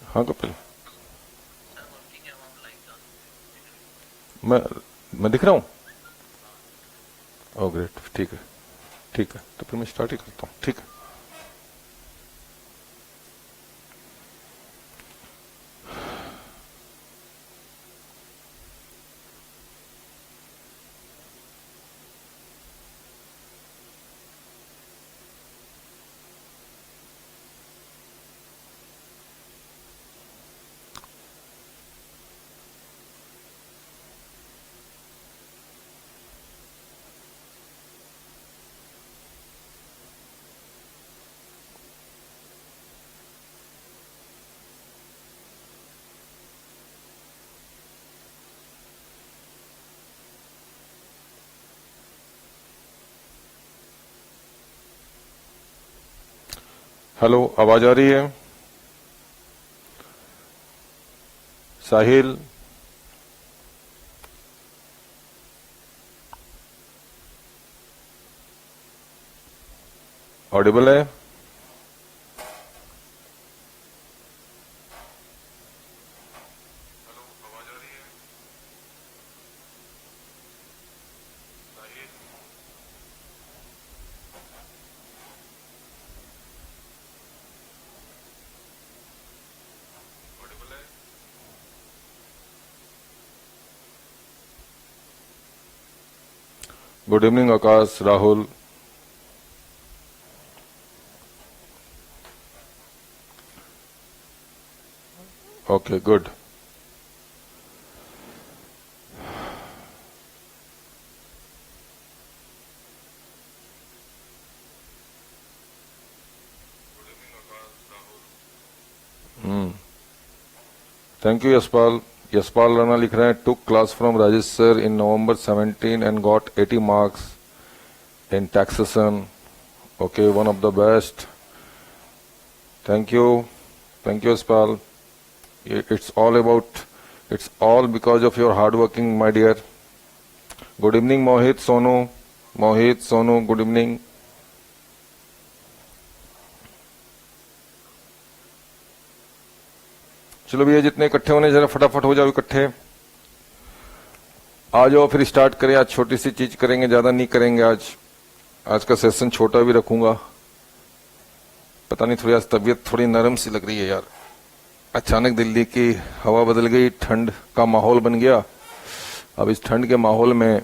हाँ कपिल। मैं मैं दिख रहा हूँ। ओह ग्रेट, ठीक है। ठीक है, तो फिर मैं स्टार्ट ही करता हूँ। ठीक है। हेलो, आवाज आ रही है? साहिल। ऑडिबल है? Good evening Akash, Rahul. Okay, good. Thank you Yashpal. Yashpal Rana लिख रहे हैं, took class from Rajesh sir in November 17 and got 80 marks in taxation. Okay, one of the best. Thank you. Thank you Yashpal. It's all about, it's all because of your hard working, my dear. Good evening, Mohit, Sonu. Mohit, Sonu, good evening. चलो भैया, जितने इकट्ठे होने जरा फटाफट हो जाओ इकट्ठे। आ जाओ, फिर स्टार्ट करें। आज छोटी सी चीज करेंगे, ज्यादा नहीं करेंगे आज। आज का सेशन छोटा भी रखूंगा। पता नहीं, थोड़ी आज तबीयत थोड़ी नरम सी लग रही है यार। अचानक दिल्ली की हवा बदल गई, ठंड का माहौल बन गया। अब इस ठंड के माहौल में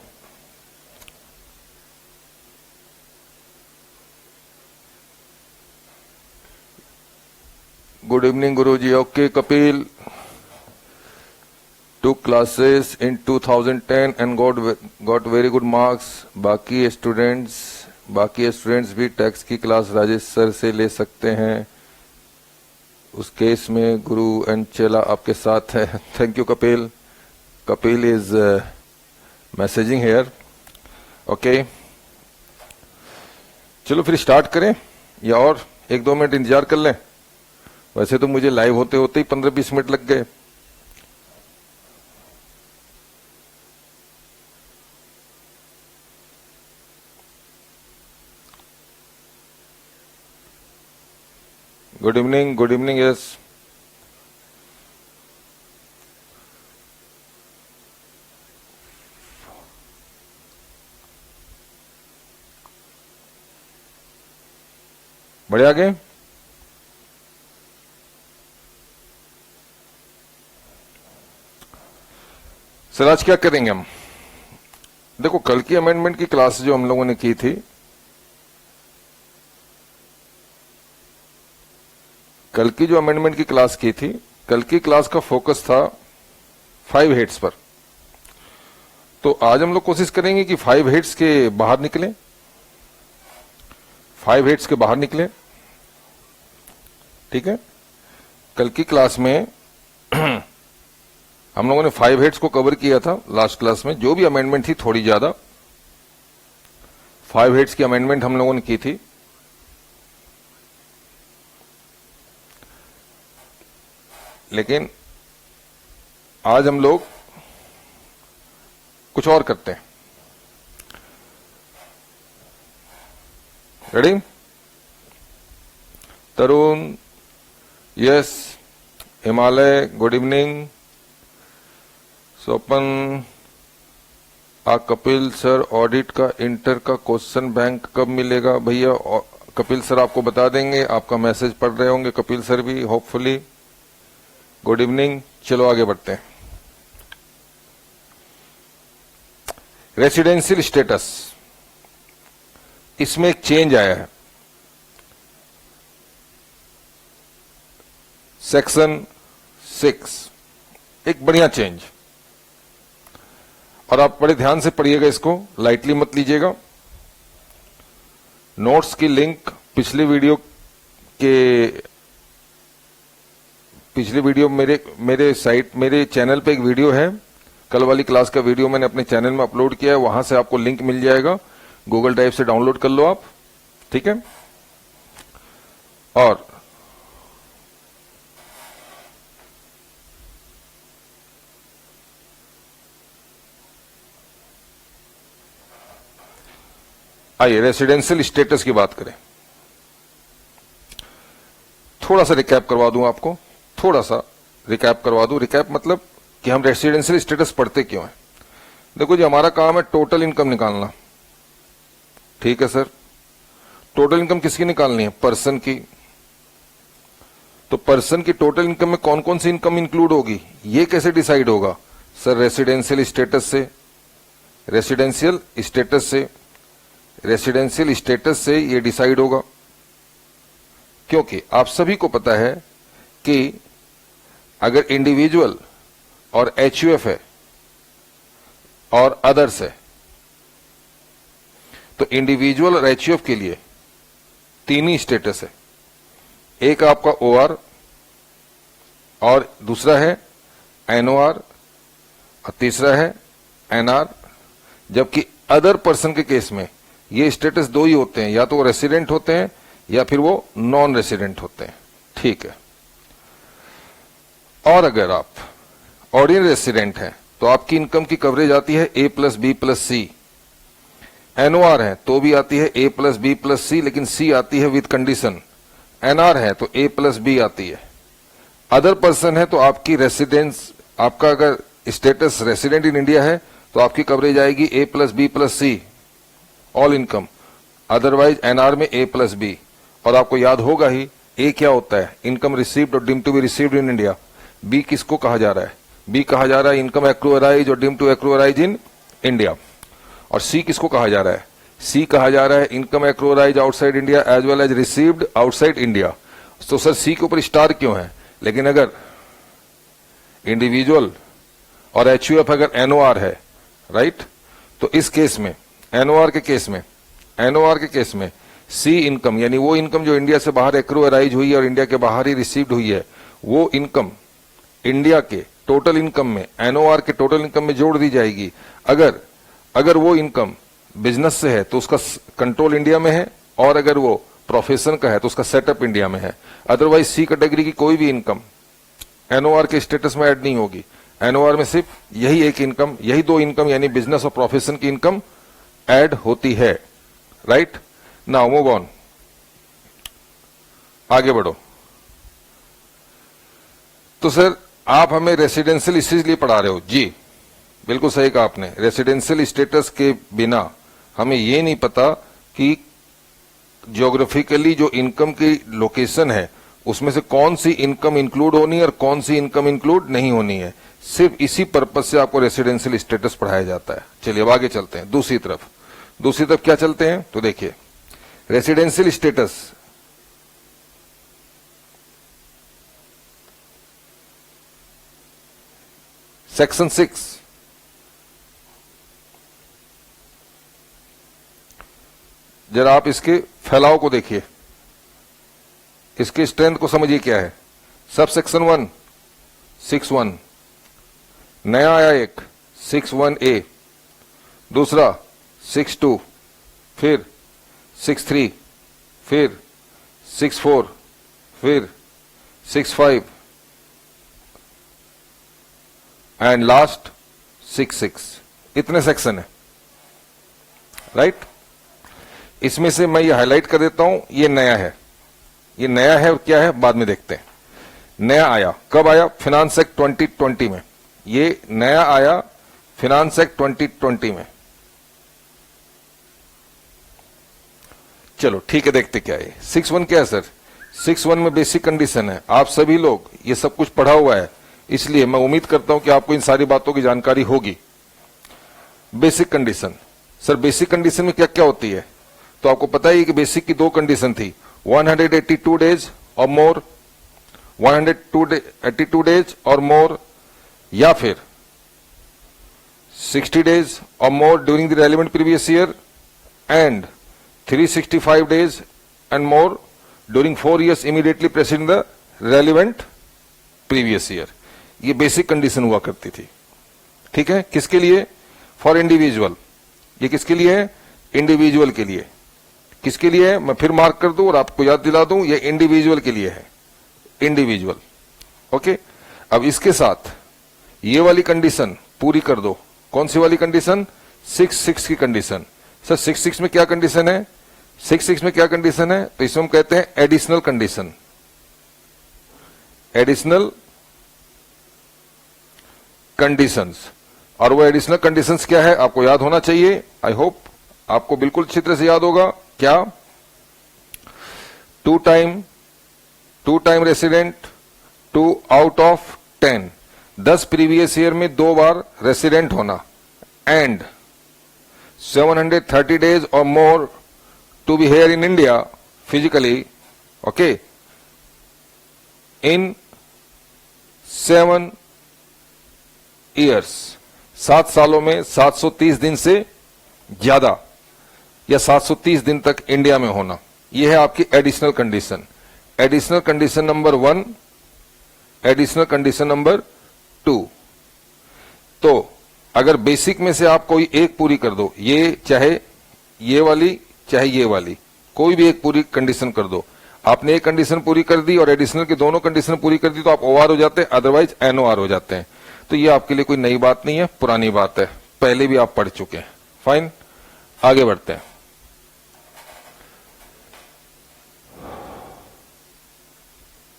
good evening Guruji. Okay Kapil, took classes in 2010 and got very good marks। बाकी स्टूडेंट्स भी टैक्स की क्लास राजेश सर से ले सकते हैं। उस केस में गुरु एंड चेला आपके साथ है। Thank you Kapil. Kapil is messaging here. Okay, चलो फिर स्टार्ट करें, या और 1-2 मिनट इंतजार कर लें? वैसे तो मुझे लाइव होते होते ही 15-20 मिनट लग गए। Good evening, good evening. Yes, बढ़िया आगे। सर आज क्या करेंगे हम? देखो, कल की अमेंडमेंट की क्लास जो हम लोगों ने की थी, कल की जो अमेंडमेंट की क्लास की थी, कल की क्लास का फोकस था 5 हेड्स पर। तो आज हम लोग कोशिश करेंगे कि 5 हेड्स के बाहर निकलें, 5 हेड्स के बाहर निकलें। ठीक है, कल की क्लास में हम लोगों ने 5 हेड्स को कवर किया था। लास्ट क्लास में जो भी अमेंडमेंट थी, थोड़ी ज्यादा 5 हेड्स की अमेंडमेंट हम लोगों ने की थी। लेकिन आज हम लोग कुछ और करते हैं। रेडी? तरुण, यस, हिमालय, गुड इवनिंग। स्वपन, कपिल सर, ऑडिट का इंटर का क्वेश्चन बैंक कब मिलेगा? भैया कपिल सर आपको बता देंगे, आपका मैसेज पढ़ रहे होंगे कपिल सर भी, होपफुली। Good evening. चलो आगे बढ़ते हैं। रेसिडेंशियल स्टेटस, इसमें एक चेंज आया है। सेक्शन 6, एक बढ़िया चेंज, और आप बड़े ध्यान से पढ़िएगा, इसको लाइटली मत लीजिएगा। नोट्स की लिंक पिछले वीडियो मेरे चैनल पे एक वीडियो है, कल वाली क्लास का वीडियो मैंने अपने चैनल में अपलोड किया है, वहां से आपको लिंक मिल जाएगा, गूगल ड्राइव से डाउनलोड कर लो आप, ठीक है। और आइए रेसिडेंशियल स्टेटस की बात करें। थोड़ा सा रिकैप करवा दूं आपको, रिकैप मतलब कि हम रेसिडेंशियल स्टेटस पढ़ते क्यों हैं। देखो जी, हमारा काम है टोटल इनकम निकालना, ठीक है सर। टोटल इनकम किसकी निकालनी है? पर्सन की। तो पर्सन की टोटल इनकम में कौन कौन सी इनकम इंक्लूड होगी, ये कैसे डिसाइड होगा? सर रेसिडेंशियल स्टेटस से ये डिसाइड होगा, क्योंकि आप सभी को पता है कि अगर इंडिविजुअल और एचयूएफ है और अदर्स है, तो इंडिविजुअल और एचयूएफ के लिए तीन ही स्टेटस है। एक आपका ओआर, और दूसरा है एनओआर, और तीसरा है एनआर। जबकि अदर पर्सन के केस में ये स्टेटस दो ही होते हैं, या तो वो रेसिडेंट होते हैं या फिर वो नॉन रेसिडेंट होते हैं, ठीक है। और अगर आप ऑर्डिनरी रेसिडेंट हैं तो आपकी इनकम की कवरेज आती है A+B+C। एनओआर है तो भी आती है A+B+C, लेकिन C आती है विद कंडीशन। एनआर है तो A+B आती है। अदर पर्सन है तो आपकी रेसिडेंस, आपका अगर स्टेटस रेसिडेंट इन इंडिया है तो आपकी कवरेज आएगी A+B+C all income, otherwise NR में A+B। और आपको याद होगा ही, ए क्या होता है? इनकम रिसीव्ड और deemed to be received in India. B किसको कहा जा रहा है? बी कहा जा रहा है इनकम एक्रूअराइज और deemed to accrue arise in India. और सी किसको कहा जा रहा है? सी कहा जा रहा है income accrue arise outside India as well as received outside India. तो सर सी के ऊपर स्टार क्यों है? लेकिन अगर इंडिविजुअल और एचयूएफ अगर एनओआर है, राइट, तो इस केस में एनओआर के केस में सी इनकम, यानी वो इनकम जो इंडिया से बाहर एक्रूअराइज हुई है और इंडिया के बाहर ही रिसीव्ड हुई है, वो इनकम इंडिया के टोटल इनकम में, एनओआर के टोटल इनकम में जोड़ दी जाएगी। अगर वो इनकम बिजनेस से है तो उसका कंट्रोल इंडिया में है, और अगर वो प्रोफेशन का है तो उसका सेटअप इंडिया में है। अदरवाइज सी कैटेगरी की कोई भी इनकम एनओआर के स्टेटस में ऐड नहीं होगी। एनओआर में सिर्फ यही एक इनकम, यही दो इनकम, यानी बिजनेस और प्रोफेशन की इनकम ऐड होती है, राइट। नाउ मूव ऑन, आगे बढ़ो। तो सर आप हमें रेसिडेंशियल इसलिए पढ़ा रहे हो? जी बिल्कुल सही कहा आपने। रेसिडेंशियल स्टेटस के बिना हमें ये नहीं पता कि ज्योग्राफिकली जो इनकम की लोकेशन है उसमें से कौन सी इनकम इंक्लूड होनी है और कौन सी इनकम इंक्लूड नहीं होनी है। सिर्फ इसी पर्पज से आपको रेसिडेंशियल स्टेटस पढ़ाया जाता है। चलिए अब आगे चलते हैं दूसरी तरफ क्या चलते हैं, तो देखिए रेसिडेंशियल स्टेटस सेक्शन 6, जरा आप इसके फैलाव को देखिए, इसके स्ट्रेंथ को समझिए क्या है। सब सेक्शन 1 6(1), नया आया एक 6(1)(a), दूसरा 6(2), फिर 6(3), फिर 6(4), फिर 6(5) एंड लास्ट 6(6). इतने सेक्शन है, राइट। इसमें से मैं ये हाईलाइट कर देता हूं, ये नया है और क्या है बाद में देखते हैं। नया आया, कब आया? फिनांस एक्ट 2020 में, ये नया आया फिनांस एक्ट 2020 में। चलो ठीक है, देखते क्या है 6(1) क्या है सर? 6(1) में बेसिक कंडीशन है, आप सभी लोग ये सब कुछ पढ़ा हुआ है, इसलिए मैं उम्मीद करता हूं कि आपको इन सारी बातों की जानकारी होगी। Basic condition, sir basic condition में क्या क्या होती है? तो आपको पता ही है कि बेसिक की दो कंडीशन थी, 182 डेज और मोर, 182 डेज और मोर, या फिर 60 डेज और मोर during the relevant previous year, and 365 days and more during 4 years immediately preceding the relevant previous year। ये बेसिक कंडीशन हुआ करती थी, ठीक है। किसके लिए? For individual. ये किसके लिए है? इंडिविजुअल के लिए। किसके लिए है? मैं फिर मार्क कर दूं और आपको याद दिला दूं, ये इंडिविजुअल के लिए है, इंडिविजुअल। ओके, अब इसके साथ ये वाली कंडीशन पूरी कर दो। कौन सी वाली कंडीशन? 6(6) की कंडीशन। सर 6(6) में क्या कंडीशन है? 6(6) में क्या कंडीशन है? तो इसमें हम कहते हैं एडिशनल कंडीशन। एडिशनल कंडीशंस, और वो एडिशनल कंडीशंस क्या है आपको याद होना चाहिए। आई होप आपको बिल्कुल अच्छी तरह से याद होगा। क्या? Two time resident, 2 out of 10, 10 previous year में 2 बार रेसिडेंट होना, and 730 days or more to be here in India physically, okay, in 7 years, 7 सालों में 730 दिन से ज्यादा या 730 दिन तक इंडिया में होना, यह है आपकी additional condition. Additional condition number 1, additional condition number 2। तो अगर बेसिक में से आप कोई एक पूरी कर दो, ये चाहे ये वाली चाहे ये वाली, कोई भी एक पूरी कंडीशन कर दो, आपने एक कंडीशन पूरी कर दी और एडिशनल की दोनों कंडीशन पूरी कर दी तो आप OR हो जाते हैं, अदरवाइज NOR हो जाते हैं। तो ये आपके लिए कोई नई बात नहीं है, पुरानी बात है, पहले भी आप पढ़ चुके हैं। फाइन, आगे बढ़ते हैं।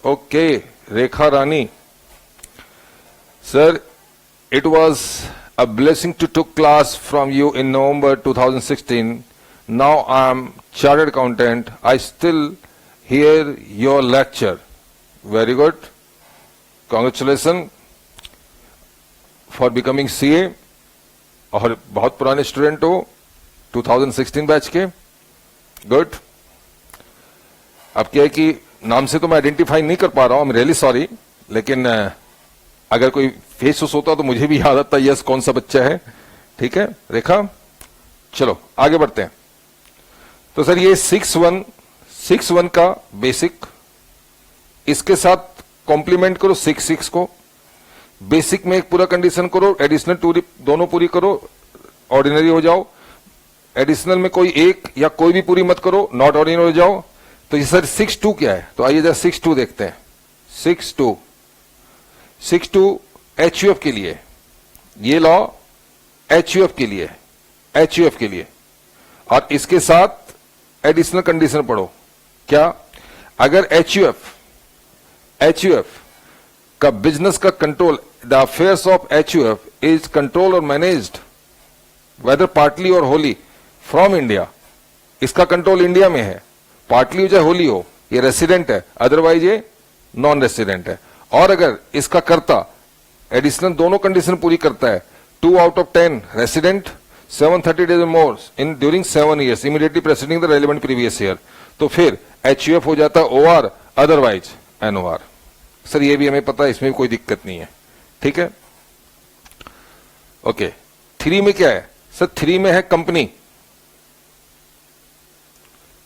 Okay, Rekha Rani sir, it was a blessing to took class from you in November 2016. Now I am chartered accountant. I still hear your lecture. Very good. Congratulations for becoming CA. और बहुत पुराने student हो, 2016 batch के। Good. अब क्या है कि नाम से तो मैं आइडेंटिफाई नहीं कर पा रहा हूं, आई एम रियली सॉरी, लेकिन अगर कोई फेस होता तो मुझे भी याद आता यस कौन सा बच्चा है। ठीक है रेखा, चलो आगे बढ़ते हैं। तो सर ये 6(1) का बेसिक, इसके साथ कॉम्प्लीमेंट करो 6(6) को। बेसिक में एक पूरा कंडीशन करो, एडिशनल दोनों पूरी करो, ऑर्डिनरी हो जाओ। एडिशनल में कोई एक या कोई भी पूरी मत करो, नॉट ऑर्डिनरी हो जाओ। तो ये सर 6(2) क्या है? तो आइए जरा 6(2) देखते हैं। 6(2) HUF के लिए, ये लॉ HUF के लिए, HUF के लिए, और इसके साथ एडिशनल कंडीशन पढ़ो। क्या? अगर HUF का बिजनेस का control, the affairs of HUF is control और मैनेज्ड वेदर पार्टली और होली फ्रॉम इंडिया, इसका कंट्रोल इंडिया में है, पार्टली हो चाहे होली हो, ये रेसिडेंट है, अदरवाइज ये नॉन रेसिडेंट है। और अगर इसका कर्ता एडिशनल दोनों कंडीशन पूरी करता है, 2 out of 10 resident, 730 days or more in during 7 years immediately preceding the relevant previous year, तो फिर HUF हो जाता है OR, अदरवाइज NOR। सर ये भी हमें पता है, इसमें भी कोई दिक्कत नहीं है। ठीक है, ओके। 3 में क्या है सर? 3 में है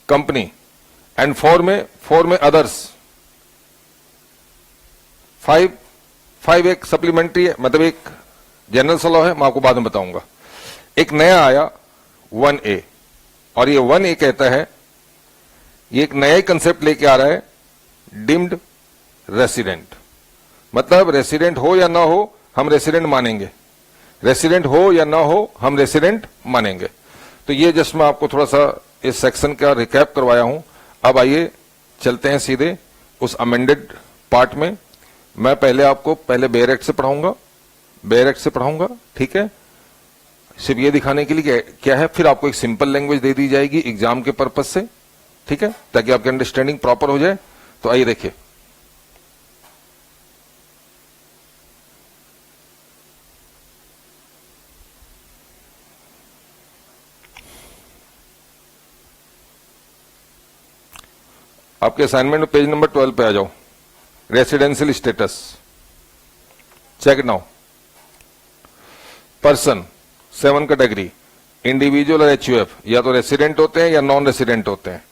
कंपनी, एंड 4 में अदर्स। 5 एक सप्लीमेंट्री है, मतलब एक जनरल सा लॉ है, मैं आपको बाद में बताऊंगा। एक नया आया 1A, और ये 1A कहता है, ये एक नया कंसेप्ट लेके आ रहा है, डिम्ड रेसिडेंट। मतलब रेसिडेंट हो या ना हो हम रेसिडेंट मानेंगे, रेसिडेंट हो या ना हो हम रेसिडेंट मानेंगे। तो ये जस्ट मैं आपको थोड़ा सा इस सेक्शन का रिकैप करवाया हूं। अब आइए चलते हैं सीधे उस अमेंडेड पार्ट में। मैं पहले आपको पहले बेयर एक्ट से पढ़ाऊंगा, बेयर एक्ट से पढ़ाऊंगा, ठीक है, सिर्फ ये दिखाने के लिए क्या है, फिर आपको एक सिंपल लैंग्वेज दे दी जाएगी एग्जाम के पर्पज से, ठीक है, ताकि आपकी अंडरस्टैंडिंग प्रॉपर हो जाए। तो आइए देखिए, आपके असाइनमेंट में पेज नंबर 12 पे आ जाओ, residential status, check now. Person 7 category, individual और एचयूएफ, या तो रेसिडेंट होते हैं या नॉन रेसिडेंट होते हैं,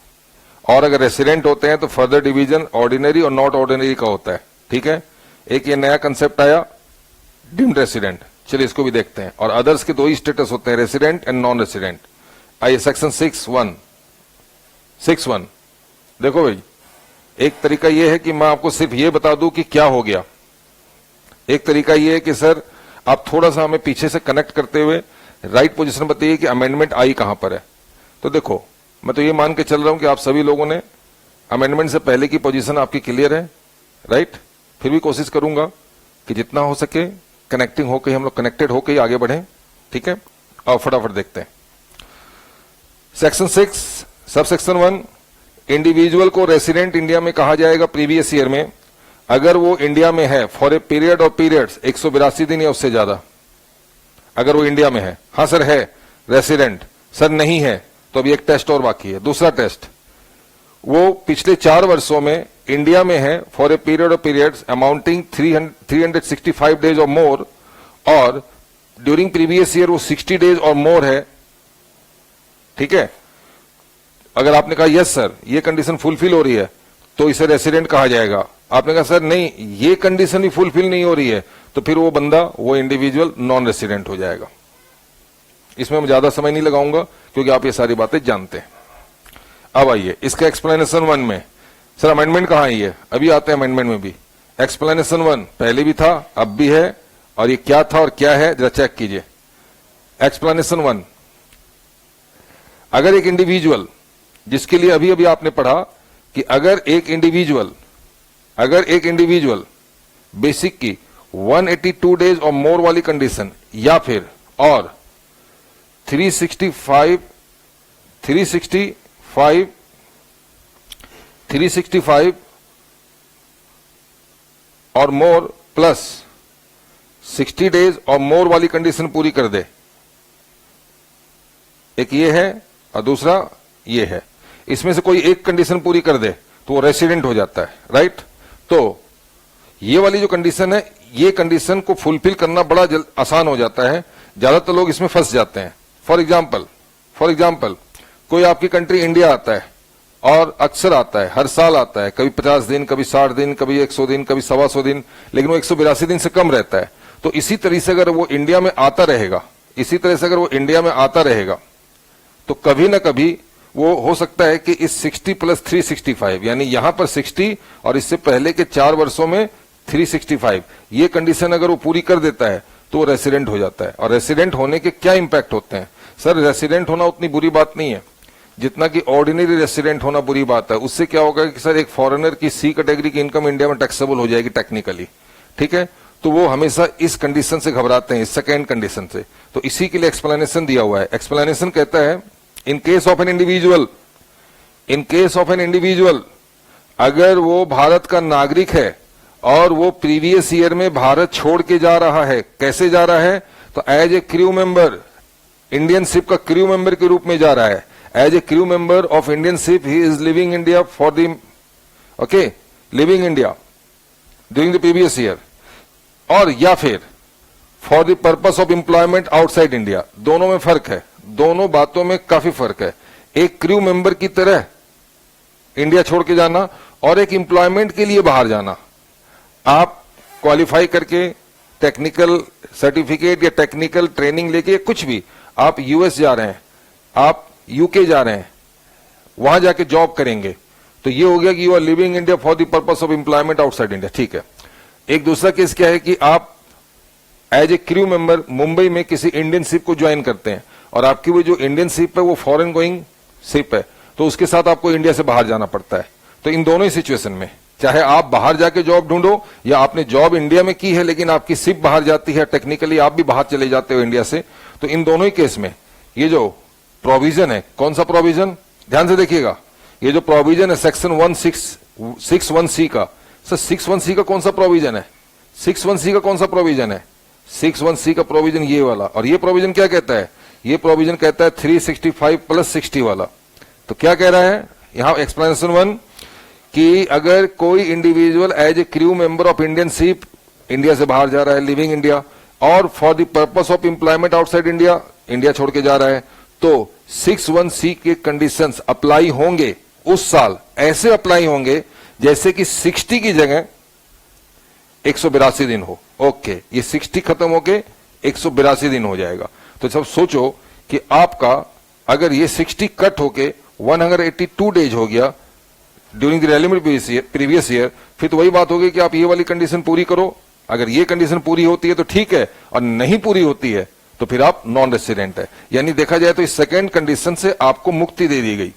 और अगर रेसिडेंट होते हैं तो फर्दर डिवीजन ऑर्डिनरी और नॉट ऑर्डिनरी का होता है, ठीक है। एक ये नया कंसेप्ट आया डीम्ड रेसिडेंट, चलिए इसको भी देखते हैं। और अदर्स के 2 ही स्टेटस होते हैं, रेसिडेंट एंड नॉन रेसिडेंट। आइए सेक्शन 6(1) देखो भाई, एक तरीका यह है कि मैं आपको सिर्फ ये बता दूं कि क्या हो गया। एक तरीका यह है कि सर आप थोड़ा सा हमें पीछे से कनेक्ट करते हुए राइट पोजीशन बताइए कि अमेंडमेंट आई कहां पर है। तो देखो, मैं तो ये मान के चल रहा हूं कि आप सभी लोगों ने अमेंडमेंट से पहले की पोजीशन आपकी क्लियर है, राइट। फिर भी कोशिश करूंगा कि जितना हो सके कनेक्टिंग होकर हम लोग कनेक्टेड होकर ही आगे बढ़ें, ठीक है। और फटाफट देखते हैं सेक्शन 6 सब सेक्शन 1। इंडिविजुअल को रेसिडेंट इंडिया में कहा जाएगा प्रीवियस ईयर में अगर वो इंडिया में है फॉर ए पीरियड और पीरियड्स 182 दिन या उससे ज्यादा, अगर वो इंडिया में है। हाँ सर है रेसिडेंट, सर नहीं है तो अभी एक टेस्ट और बाकी है। दूसरा टेस्ट, वो पिछले 4 वर्षों में इंडिया में है फॉर ए पीरियड और पीरियड्स अमाउंटिंग 365 डेज और मोर, और ड्यूरिंग प्रीवियस ईयर वो 60 डेज और मोर है, ठीक है। अगर आपने कहा यस सर ये कंडीशन फुलफिल हो रही है तो इसे रेसिडेंट कहा जाएगा। आपने कहा सर नहीं ये कंडीशन भी फुलफिल नहीं हो रही है तो फिर वो बंदा, वो इंडिविजुअल नॉन रेसिडेंट हो जाएगा। इसमें मैं ज्यादा समय नहीं लगाऊंगा क्योंकि आप ये सारी बातें जानते हैं। अब आइए इसका एक्सप्लेनेशन 1 में, सर अमेंडमेंट कहां है, अभी आते हैं अमेंडमेंट में भी। एक्सप्लेनेशन 1 पहले भी था अब भी है, और ये क्या था और क्या है जरा चेक कीजिए। एक्सप्लेनेशन 1, अगर एक इंडिविजुअल, जिसके लिए अभी अभी आपने पढ़ा कि अगर एक इंडिविजुअल बेसिक की 182 डेज और मोर वाली कंडीशन या फिर और 365 और मोर प्लस 60 डेज और मोर वाली कंडीशन पूरी कर दे, एक ये है और दूसरा ये है, इसमें से कोई एक कंडीशन पूरी कर दे तो वो रेसिडेंट हो जाता है, राइट। तो ये वाली जो कंडीशन है, ये कंडीशन को फुलफिल करना बड़ा आसान हो जाता है, ज्यादातर लोग इसमें फंस जाते हैं। फॉर एग्जाम्पल कोई आपकी कंट्री इंडिया आता है, और अक्सर आता है, हर साल आता है, कभी 50 दिन, कभी 60 दिन, कभी 100 दिन, कभी 125 दिन, लेकिन वो 182 दिन से कम रहता है। तो इसी तरह से अगर वो इंडिया में आता रहेगा, तो कभी ना कभी वो हो सकता है कि इस 60 + 365 यानी यहां पर 60 और इससे पहले के 4 वर्षों में 365, ये कंडीशन अगर वो पूरी कर देता है तो वो रेसिडेंट हो जाता है। और रेसिडेंट होने के क्या इंपैक्ट होते हैं, सर रेसिडेंट होना उतनी बुरी बात नहीं है जितना कि ऑर्डिनरी रेसिडेंट होना बुरी बात है। उससे क्या होगा कि सर एक फॉरेनर की C कैटेगरी की इनकम इंडिया में टैक्सेबल हो जाएगी टेक्निकली, ठीक है। तो वो हमेशा इस कंडीशन से घबराते हैं, इस सेकेंड कंडीशन से। तो इसी के लिए एक्सप्लेनेशन दिया हुआ है। एक्सप्लेनेशन कहता है इन केस ऑफ एन इंडिविजुअल अगर वो भारत का नागरिक है और वो प्रीवियस ईयर में भारत छोड़ के जा रहा है, कैसे जा रहा है, तो as a crew member, Indian ship का क्रू मेंबर के रूप में जा रहा है। As a crew member of Indian ship he is living India for the living India during the previous year, और या फिर for the purpose of employment outside India. दोनों में फर्क है, दोनों बातों में काफी फर्क है। एक क्रू मेंबर की तरह इंडिया छोड़ के जाना और एक एम्प्लॉयमेंट के लिए बाहर जाना। आप क्वालिफाई करके टेक्निकल सर्टिफिकेट या टेक्निकल ट्रेनिंग लेके कुछ भी, आप यूएस जा रहे हैं, आप यूके जा रहे हैं, वहां जाके जॉब करेंगे, तो ये हो गया कि you are living India for the purpose of employment outside India, ठीक है। एक दूसरा केस क्या है कि आप as a crew member Mumbai में किसी इंडियन शिप को ज्वाइन करते हैं और आपकी वो जो इंडियन शिप है वो फॉरेन गोइंग शिप है, तो उसके साथ आपको इंडिया से बाहर जाना पड़ता है। तो इन दोनों ही सिचुएशन में चाहे आप बाहर जाके जॉब ढूंढो या आपने जॉब इंडिया में की है लेकिन आपकी शिप बाहर जाती है, टेक्निकली आप भी बाहर चले जाते हो इंडिया से, तो इन दोनों ही केस में ये जो प्रोविजन है, कौन सा प्रोविजन, ध्यान से देखिएगा, ये जो प्रोविजन है सेक्शन 161C का, सर 61C का कौन सा प्रोविजन है, 61C का कौन सा प्रोविजन है, 61C का प्रोविजन ये वाला, और ये प्रोविजन क्या कहता है, ये प्रोविजन कहता है 365 + 60 वाला। तो क्या कह रहा है यहां एक्सप्लेनेशन 1 कि अगर कोई individual as a crew member of Indian ship India से बाहर जा रहा है, लिविंग इंडिया, और for the purpose of employment outside India, India छोड़ के जा रहा है, तो 61C के कंडीशंस अप्लाई होंगे उस साल, ऐसे अप्लाई होंगे जैसे कि 60 की जगह 182 दिन हो। ओके, ये 60 खत्म होके 182 दिन हो जाएगा। तो जब सोचो कि आपका अगर ये 60 कट होके 182 डेज हो गया ड्यूरिंग द रेलिमेंट प्रीवियस ईयर, फिर तो वही बात होगी कि आप ये वाली कंडीशन पूरी करो। अगर ये कंडीशन पूरी होती है तो ठीक है, और नहीं पूरी होती है तो फिर आप नॉन रेसिडेंट है। यानी देखा जाए तो इस सेकेंड कंडीशन से आपको मुक्ति दे दी गई।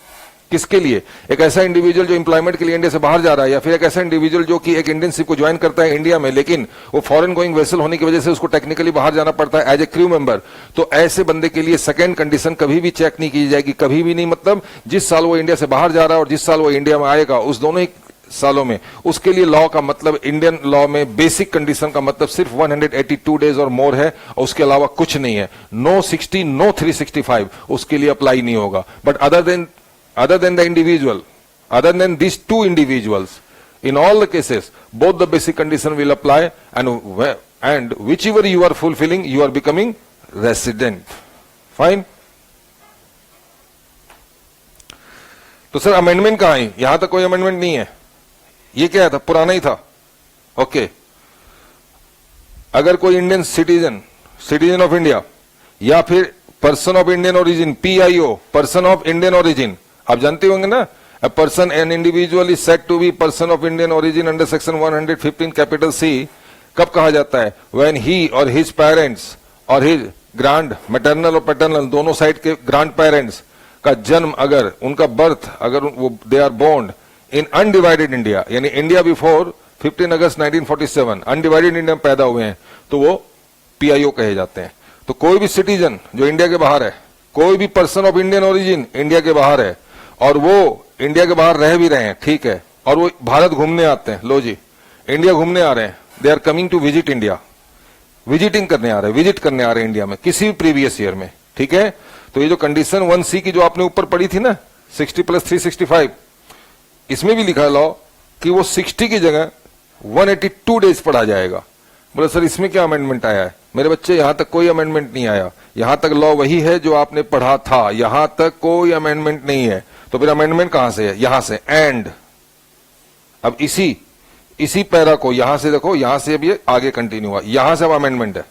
किसके लिए, एक ऐसा इंडिविजुअल जो एम्प्लॉयमेंट के लिए इंडिया से बाहर जा रहा है, या फिर एक ऐसा इंडिविजुअल जो कि एक इंडियन शिप को ज्वाइन करता है इंडिया में, लेकिन वो फॉरेन गोइंग वेसल होने की वजह से उसको टेक्निकली बाहर जाना पड़ता है एज ए क्रू मेंबर, तो ऐसे बंदे के लिए सेकंड कंडीशन कभी भी चेक नहीं की जाएगी, कभी भी नहीं। मतलब जिस साल वो इंडिया से बाहर जा रहा है और जिस साल वो इंडिया में आएगा, उस दोनों ही सालों में उसके लिए लॉ का मतलब, इंडियन लॉ में बेसिक कंडीशन का मतलब सिर्फ 182 डेज और मोर है, और उसके अलावा कुछ नहीं है। नो 60, नो 365 उसके लिए अप्लाई नहीं होगा। But other than the individual, other than these two individuals, in all the cases, both the basic condition will apply, and whichever you are fulfilling, you are becoming resident. Fine? तो sir amendment कहां है, यहां तक कोई amendment नहीं है, ये क्या था, पुराना ही था। ओके, अगर कोई इंडियन सिटीजन ऑफ इंडिया, या फिर person of Indian origin, PIO, person of Indian origin, आप जानते होंगे ना, a person, an individual is said to be person of Indian origin under section 115 capital C, कब कहा जाता है, when he or his parents or his grand maternal और paternal दोनों साइड के ग्रांड पेरेंट्स का जन्म, अगर उनका बर्थ, अगर वो they are born in undivided India, यानी India before 15 August 1947 undivided India में पैदा हुए हैं, तो वो PIO कहे जाते हैं। तो कोई भी सिटीजन जो इंडिया के बाहर है, कोई भी person of Indian origin India के बाहर है, और वो इंडिया के बाहर रह भी रहे हैं, ठीक है, और वो भारत घूमने आते हैं, लो जी इंडिया घूमने आ रहे हैं, they are coming to visit India, visiting करने आ रहे हैं, विजिट करने आ रहे हैं इंडिया में किसी भी प्रीवियस ईयर में, ठीक है। तो ये जो कंडीशन 1C की जो आपने ऊपर पढ़ी थी ना, 60 + 365, इसमें भी लिखा है लॉ कि वो 60 की जगह 182 डेज पढ़ा जाएगा। बोले सर इसमें क्या अमेंडमेंट आया है, मेरे बच्चे यहां तक कोई अमेंडमेंट नहीं आया, यहां तक लॉ वही है जो आपने पढ़ा था, यहां तक कोई अमेंडमेंट नहीं है। तो फिर अमेंडमेंट कहां से है, यहां से, एंड अब इसी पैरा को यहां से देखो, यहां से अब ये आगे कंटिन्यू हुआ, यहां से अब अमेंडमेंट है।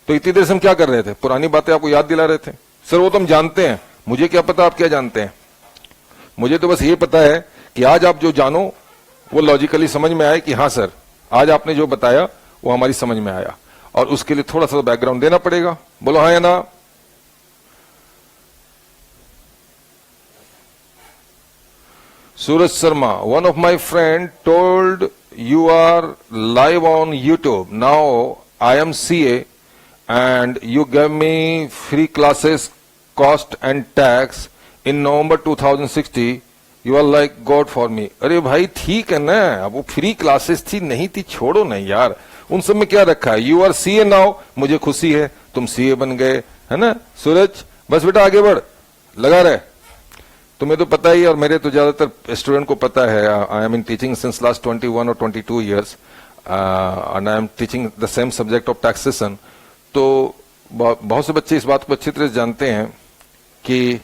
तो इतनी देर से हम क्या कर रहे थे, पुरानी बातें आपको याद दिला रहे थे। सर वो तो हम जानते हैं, मुझे क्या पता आप क्या जानते हैं, मुझे तो बस ये पता है कि आज आप जो जानो वो लॉजिकली समझ में आए कि हाँ सर आज आपने जो बताया वो हमारी समझ में आया, और उसके लिए थोड़ा सा बैकग्राउंड देना पड़ेगा। बोलो हाँ या ना। Suraj Sharma, one of my friend told you are live on YouTube. Now I am CA and you gave me free classes, cost and tax in November 2060. You are like God for me. अरे भाई ठीक है ना, अब वो free classes थी नहीं थी, छोड़ो नहीं यार, उन सब में क्या रखा है। यू आर CA नाउ, मुझे खुशी है तुम CA बन गए, है ना सूरज, बस बेटा आगे बढ़, लगा रहे। तुम्हें तो पता ही, और मेरे तो ज्यादातर स्टूडेंट को पता है, I am in teaching since last 21 और 22 years and I am teaching the same subject of taxation. तो बहुत से बच्चे इस बात को अच्छी तरह से जानते हैं कि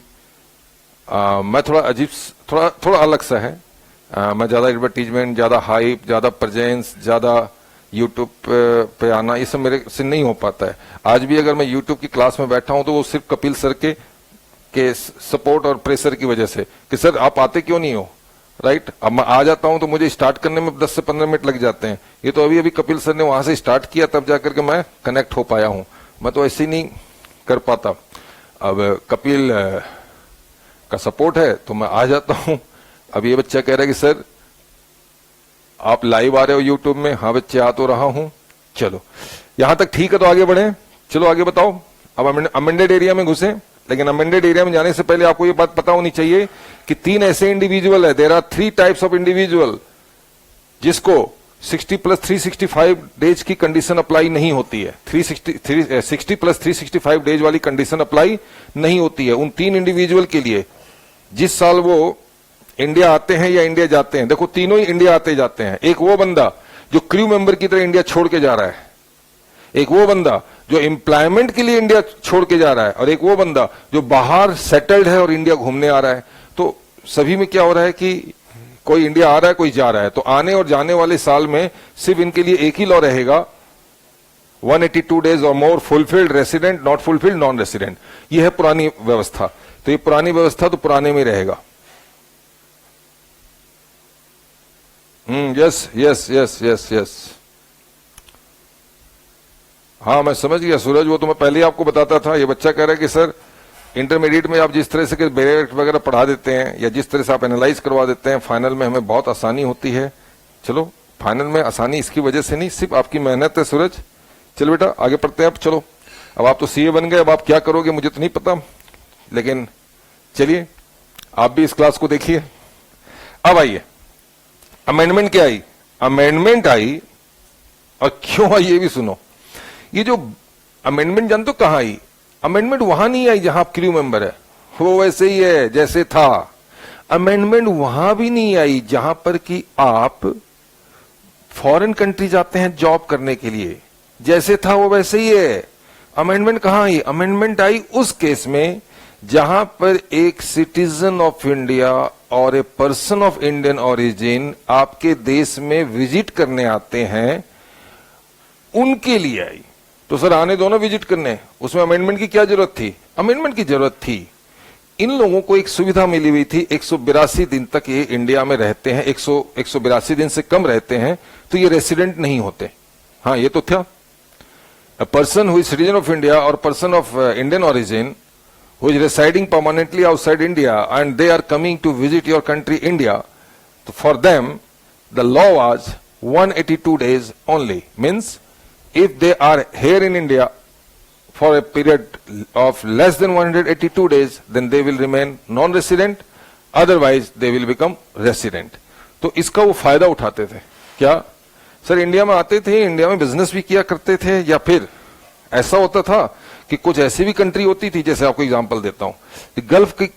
मैं थोड़ा अजीब, थोड़ा अलग सा है, मैं ज्यादा एडवर्टीजमेंट, ज्यादा हाइप, ज्यादा प्रेजेंस, ज्यादा यूट्यूब पे आना, ये सब मेरे से नहीं हो पाता है। आज भी अगर मैं यूट्यूब की क्लास में बैठा हूं तो वो सिर्फ कपिल सर के सपोर्ट और प्रेशर की वजह से कि सर आप आते क्यों नहीं हो, राइट। अब मैं आ जाता हूं तो मुझे स्टार्ट करने में 10 से 15 मिनट लग जाते हैं। ये तो अभी कपिल सर ने वहां से स्टार्ट किया तब जाकर के मैं कनेक्ट हो पाया हूं, मैं तो ऐसे ही नहीं कर पाता। अब कपिल का सपोर्ट है तो मैं आ जाता हूं, अब ये बच्चा कह रहा है कि सर आप लाइव आ रहे हो यूट्यूब में। हाँ बच्चे आ तो रहा हूं। चलो यहां तक ठीक है, तो आगे बढ़े। चलो आगे बताओ। अब अमेंडेड एरिया में घुसे, लेकिन अमेंडेड एरिया में जाने से पहले आपको ये बात पता होनी चाहिए कि 3 ऐसे इंडिविजुअल है, there are 3 types of individual जिसको 60 प्लस 365 डेज की कंडीशन अप्लाई नहीं होती है। 60 प्लस 365 डेज वाली कंडीशन अप्लाई नहीं होती है उन 3 इंडिविजुअल के लिए जिस साल वो इंडिया आते हैं या इंडिया जाते हैं। देखो तीनों ही इंडिया आते जाते हैं। एक वो बंदा जो क्रू मेंबर की तरह इंडिया छोड़ के जा रहा है, एक वो बंदा जो एम्प्लॉयमेंट के लिए इंडिया छोड़ के जा रहा है, और एक वो बंदा जो बाहर सेटल्ड है और इंडिया घूमने आ रहा है। तो सभी में क्या हो रहा है कि कोई इंडिया आ रहा है, कोई जा रहा है। तो आने और जाने वाले साल में सिर्फ इनके लिए एक ही लॉ रहेगा, 182 डेज और more fulfilled resident, not fulfilled non resident. यह है पुरानी व्यवस्था। तो ये पुरानी व्यवस्था तो पुराने में रहेगा। Yes yes yes yes yes, हाँ मैं समझ गया सूरज, वो तो मैं पहले ही आपको बताता था। ये बच्चा कह रहा है कि सर इंटरमीडिएट में आप जिस तरह से बैरियर वगैरह पढ़ा देते हैं या जिस तरह से आप एनालाइज करवा देते हैं, फाइनल में हमें बहुत आसानी होती है। चलो फाइनल में आसानी इसकी वजह से नहीं, सिर्फ आपकी मेहनत है सूरज। चलो बेटा आगे पढ़ते हैं अब। चलो अब आप तो सीए बन गए, अब आप क्या करोगे मुझे तो नहीं पता, लेकिन चलिए आप भी इस क्लास को देखिए। अब आइए, अमेंडमेंट क्या आई? अमेंडमेंट आई, और क्यों आई ये भी सुनो। ये जो अमेंडमेंट जानते हो कहां आई? अमेंडमेंट वहां नहीं आई जहां आप क्रू मेंबर है, वो वैसे ही है जैसे था। अमेंडमेंट वहां भी नहीं आई जहां पर कि आप फॉरेन कंट्री जाते हैं जॉब करने के लिए, जैसे था वो वैसे ही है। अमेंडमेंट कहां आई? अमेंडमेंट आई उस केस में जहां पर एक सिटीजन ऑफ इंडिया और a person of Indian origin आपके देश में विजिट करने आते हैं, उनके लिए आई। तो सर आने दो ना विजिट करने, उसमें अमेंडमेंट की क्या जरूरत थी? अमेंडमेंट की जरूरत थी। इन लोगों को एक सुविधा मिली हुई थी, 182 दिन तक ये इंडिया में रहते हैं, 182 दिन से कम रहते हैं तो ये रेसिडेंट नहीं होते। हाँ ये तो था। A person who is citizen of India or person of Indian origin who is residing permanently outside India and they are coming to visit your country India, so for them the law was 182 days only. Means if they are here in India for a period of less than 182 days, then they will remain non-resident, otherwise they will become resident. तो इसका वो फायदा उठाते थे। क्या sir India में आते थे, इंडिया में बिजनेस भी किया करते थे, या फिर ऐसा होता था कि कुछ ऐसी भी कंट्री होती थी, जैसे आपको एग्जांपल देता हूं,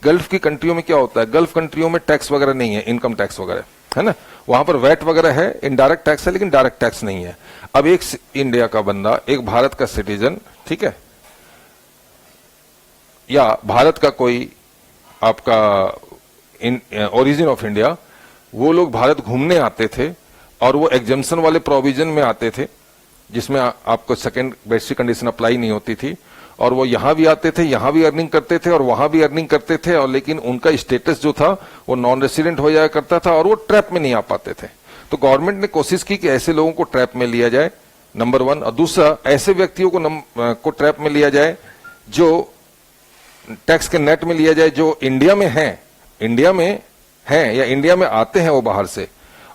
गल्फ की कंट्रियों में क्या होता है, गल्फ कंट्रियों में टैक्स वगैरह नहीं है, इनकम टैक्स वगैरह है ना, वहां पर वैट वगैरह है, इनडायरेक्ट टैक्स है, लेकिन डायरेक्ट टैक्स नहीं है। अब एक इंडिया का बंदा, एक भारत का सिटीजन, ठीक है, या भारत का कोई आपका ओरिजिन ऑफ इंडिया, वो लोग भारत घूमने आते थे और वो एग्जम्पशन वाले प्रोविजन में आते थे जिसमें आपको सेकंड बेसिक कंडीशन अप्लाई नहीं होती थी, और वो यहां भी आते थे, यहां भी अर्निंग करते थे और वहां भी अर्निंग करते थे, और लेकिन उनका स्टेटस जो था वो नॉन रेसिडेंट हो जाया करता था और वो ट्रैप में नहीं आ पाते थे। तो गवर्नमेंट ने कोशिश की कि ऐसे लोगों को ट्रैप में लिया जाए, नंबर 1, और दूसरा ऐसे व्यक्तियों को ट्रैप में लिया जाए जो टैक्स के नेट में लिया जाए, जो इंडिया में है या इंडिया में आते हैं वो बाहर से,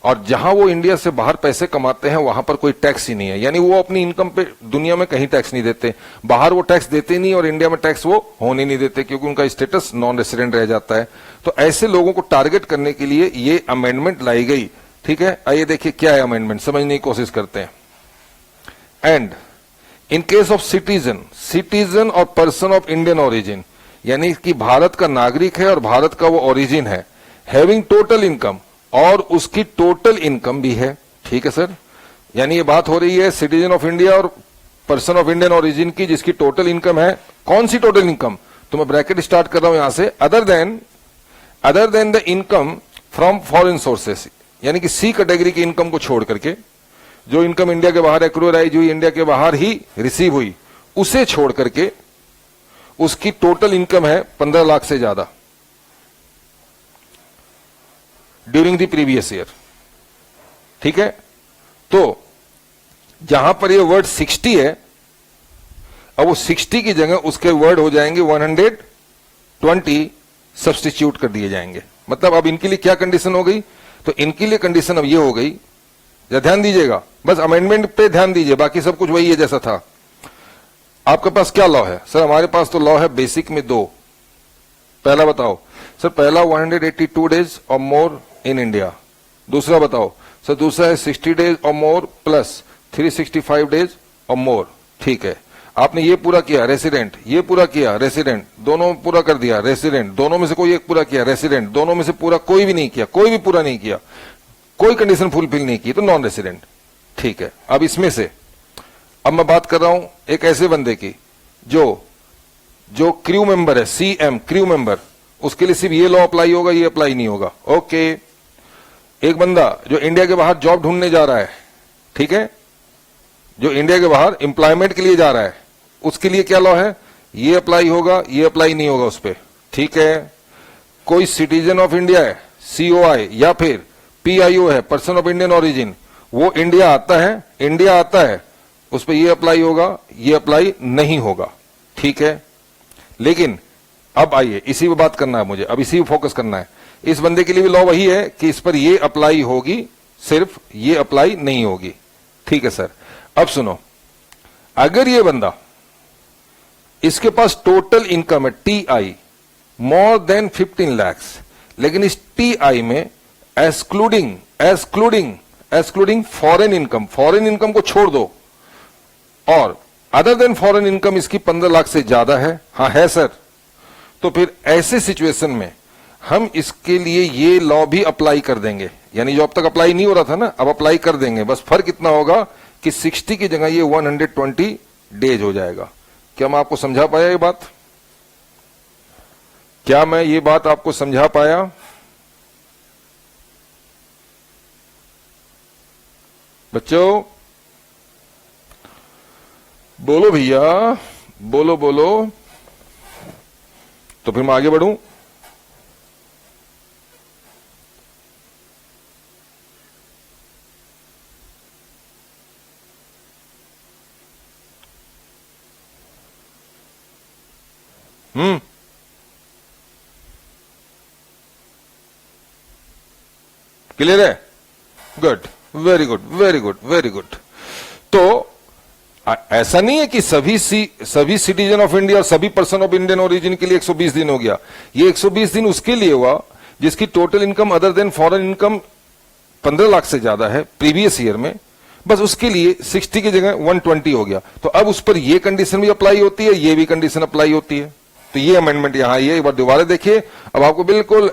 और जहां वो इंडिया से बाहर पैसे कमाते हैं वहां पर कोई टैक्स ही नहीं है, यानी वो अपनी इनकम पे दुनिया में कहीं टैक्स नहीं देते, बाहर वो टैक्स देते नहीं और इंडिया में टैक्स वो होने नहीं देते क्योंकि उनका स्टेटस नॉन रेसिडेंट रह जाता है। तो ऐसे लोगों को टारगेट करने के लिए ये अमेंडमेंट लाई गई। ठीक है, आइए देखिए क्या है अमेंडमेंट, समझने की कोशिश करते हैं। And in case of citizen और पर्सन ऑफ इंडियन ओरिजिन, यानी कि भारत का नागरिक है और भारत का वो ओरिजिन है, हैविंग टोटल इनकम, और उसकी टोटल इनकम भी है। ठीक है सर, यानी ये बात हो रही है सिटीजन ऑफ इंडिया और पर्सन ऑफ इंडियन ओरिजिन की जिसकी टोटल इनकम है। कौन सी टोटल इनकम? तो मैं ब्रैकेट स्टार्ट कर रहा हूं यहां से, other than the income from foreign sources, यानी कि सी कैटेगरी की इनकम को छोड़ करके जो इनकम इंडिया के बाहर एक्रूराइज हुई, इंडिया के बाहर ही रिसीव हुई, उसे छोड़ करके उसकी टोटल इनकम है 15 लाख से ज्यादा ड्यूरिंग द प्रीवियस ईयर। ठीक है, तो जहां पर ये वर्ड 60 है, अब वो 60 की जगह उसके वर्ड हो जाएंगे 120 सब्स्टिट्यूट कर दिए जाएंगे। मतलब अब इनके लिए क्या कंडीशन हो गई, तो इनके लिए कंडीशन अब ये हो गई, या ध्यान दीजिएगा, बस अमेंडमेंट पे ध्यान दीजिए, बाकी सब कुछ वही है जैसा था। आपके पास क्या लॉ है? सर हमारे पास तो लॉ है बेसिक में दो। पहला बताओ सर, पहला 182 डेज और मोर इन इंडिया। दूसरा बताओ सर, दूसरा है 60 डेज और मोर प्लस 365 डेज और मोर। ठीक है, आपने ये पूरा किया रेसिडेंट, ये पूरा किया रेसिडेंट, दोनों पूरा कर दिया रेसिडेंट, दोनों में से कोई एक पूरा किया रेसिडेंट, दोनों में से पूरा कोई भी नहीं किया, कोई भी पूरा नहीं किया, कोई कंडीशन फुलफिल नहीं की, तो नॉन रेसिडेंट। ठीक है, अब इसमें से अब मैं बात कर रहा हूं एक ऐसे बंदे की जो क्रू मेंबर है, सीएम क्रू मेंबर, उसके लिए सिर्फ ये लॉ अप्लाई होगा, ये अप्लाई नहीं होगा। ओके, एक बंदा जो इंडिया के बाहर जॉब ढूंढने जा रहा है, ठीक है, जो इंडिया के बाहर एम्प्लॉयमेंट के लिए जा रहा है, उसके लिए क्या लॉ है, ये अप्लाई होगा, ये अप्लाई नहीं होगा उस पर। ठीक है, कोई सिटीजन ऑफ इंडिया है, सीओआई या फिर पीआईओ है, पर्सन ऑफ इंडियन ओरिजिन, वो इंडिया आता है, उस पर ये अप्लाई होगा, ये अप्लाई नहीं होगा। ठीक है, लेकिन अब आइए इसी पे बात करना है मुझे, अब इसी पे फोकस करना है। इस बंदे के लिए भी लॉ वही है कि इस पर ये अप्लाई होगी, सिर्फ ये अप्लाई नहीं होगी। ठीक है सर, अब सुनो, अगर ये बंदा, इसके पास टोटल इनकम है टीआई मोर देन 15 लाख, लेकिन इस टीआई में एक्सक्लूडिंग फॉरेन इनकम को छोड़ दो, और अदर देन फॉरेन इनकम इसकी 15 लाख से ज्यादा है, हाँ है सर, तो फिर ऐसे सिचुएशन में हम इसके लिए ये लॉ भी अप्लाई कर देंगे। यानी जो अब तक अप्लाई नहीं हो रहा था ना, अब अप्लाई कर देंगे। बस फर्क इतना होगा कि 60 की जगह ये 120 डेज हो जाएगा। क्या मैं आपको समझा पाया ये बात? क्या मैं ये बात आपको समझा पाया? बच्चों बोलो भैया, बोलो बोलो, तो फिर मैं आगे बढ़ूं। क्लियर है? Good, very good, very good, very good. तो ऐसा नहीं है कि सभी सिटीजन ऑफ इंडिया और सभी पर्सन ऑफ इंडियन ओरिजिन के लिए 120 दिन हो गया। ये 120 दिन उसके लिए हुआ जिसकी total income other than foreign income 15 lakh से ज्यादा है प्रीवियस ईयर में, बस उसके लिए 60 की जगह 120 हो गया। तो अब उस पर ये कंडीशन भी अप्लाई होती है, ये भी कंडीशन अप्लाई होती है। तो ये अमेंडमेंट यहां, ये एक बार दोबारा देखिए, अब आपको बिल्कुल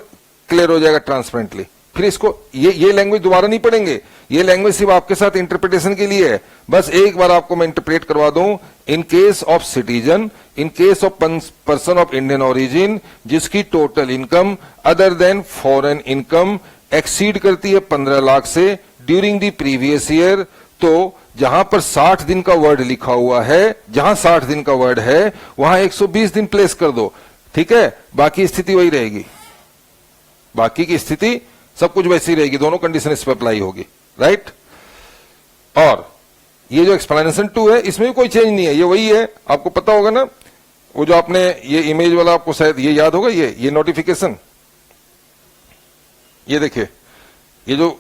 क्लियर हो जाएगा ट्रांसपेरेंटली। फिर इसको ये लैंग्वेज दोबारा नहीं पढ़ेंगे, ये लैंग्वेज सिर्फ आपके साथ इंटरप्रिटेशन के लिए है। बस एक बार आपको मैं इंटरप्रेट करवा दूं, in case of citizen, in case of person of Indian origin जिसकी total income other than foreign income exceed करती है 15 लाख से ड्यूरिंग द प्रीवियस ईयर, तो जहां पर 60 दिन का वर्ड लिखा हुआ है, जहां 60 दिन का वर्ड है वहां 120 दिन प्लेस कर दो। ठीक है, बाकी स्थिति वही रहेगी, बाकी की स्थिति सब कुछ वैसी रहेगी, दोनों कंडीशन इस पर अप्लाई होगी, राइट। और ये जो एक्सप्लेनेशन 2 है इसमें भी कोई चेंज नहीं है, ये वही है। आपको पता होगा ना, वो जो आपने ये इमेज वाला आपको शायद ये याद होगा, ये नोटिफिकेशन, ये देखिए, ये जो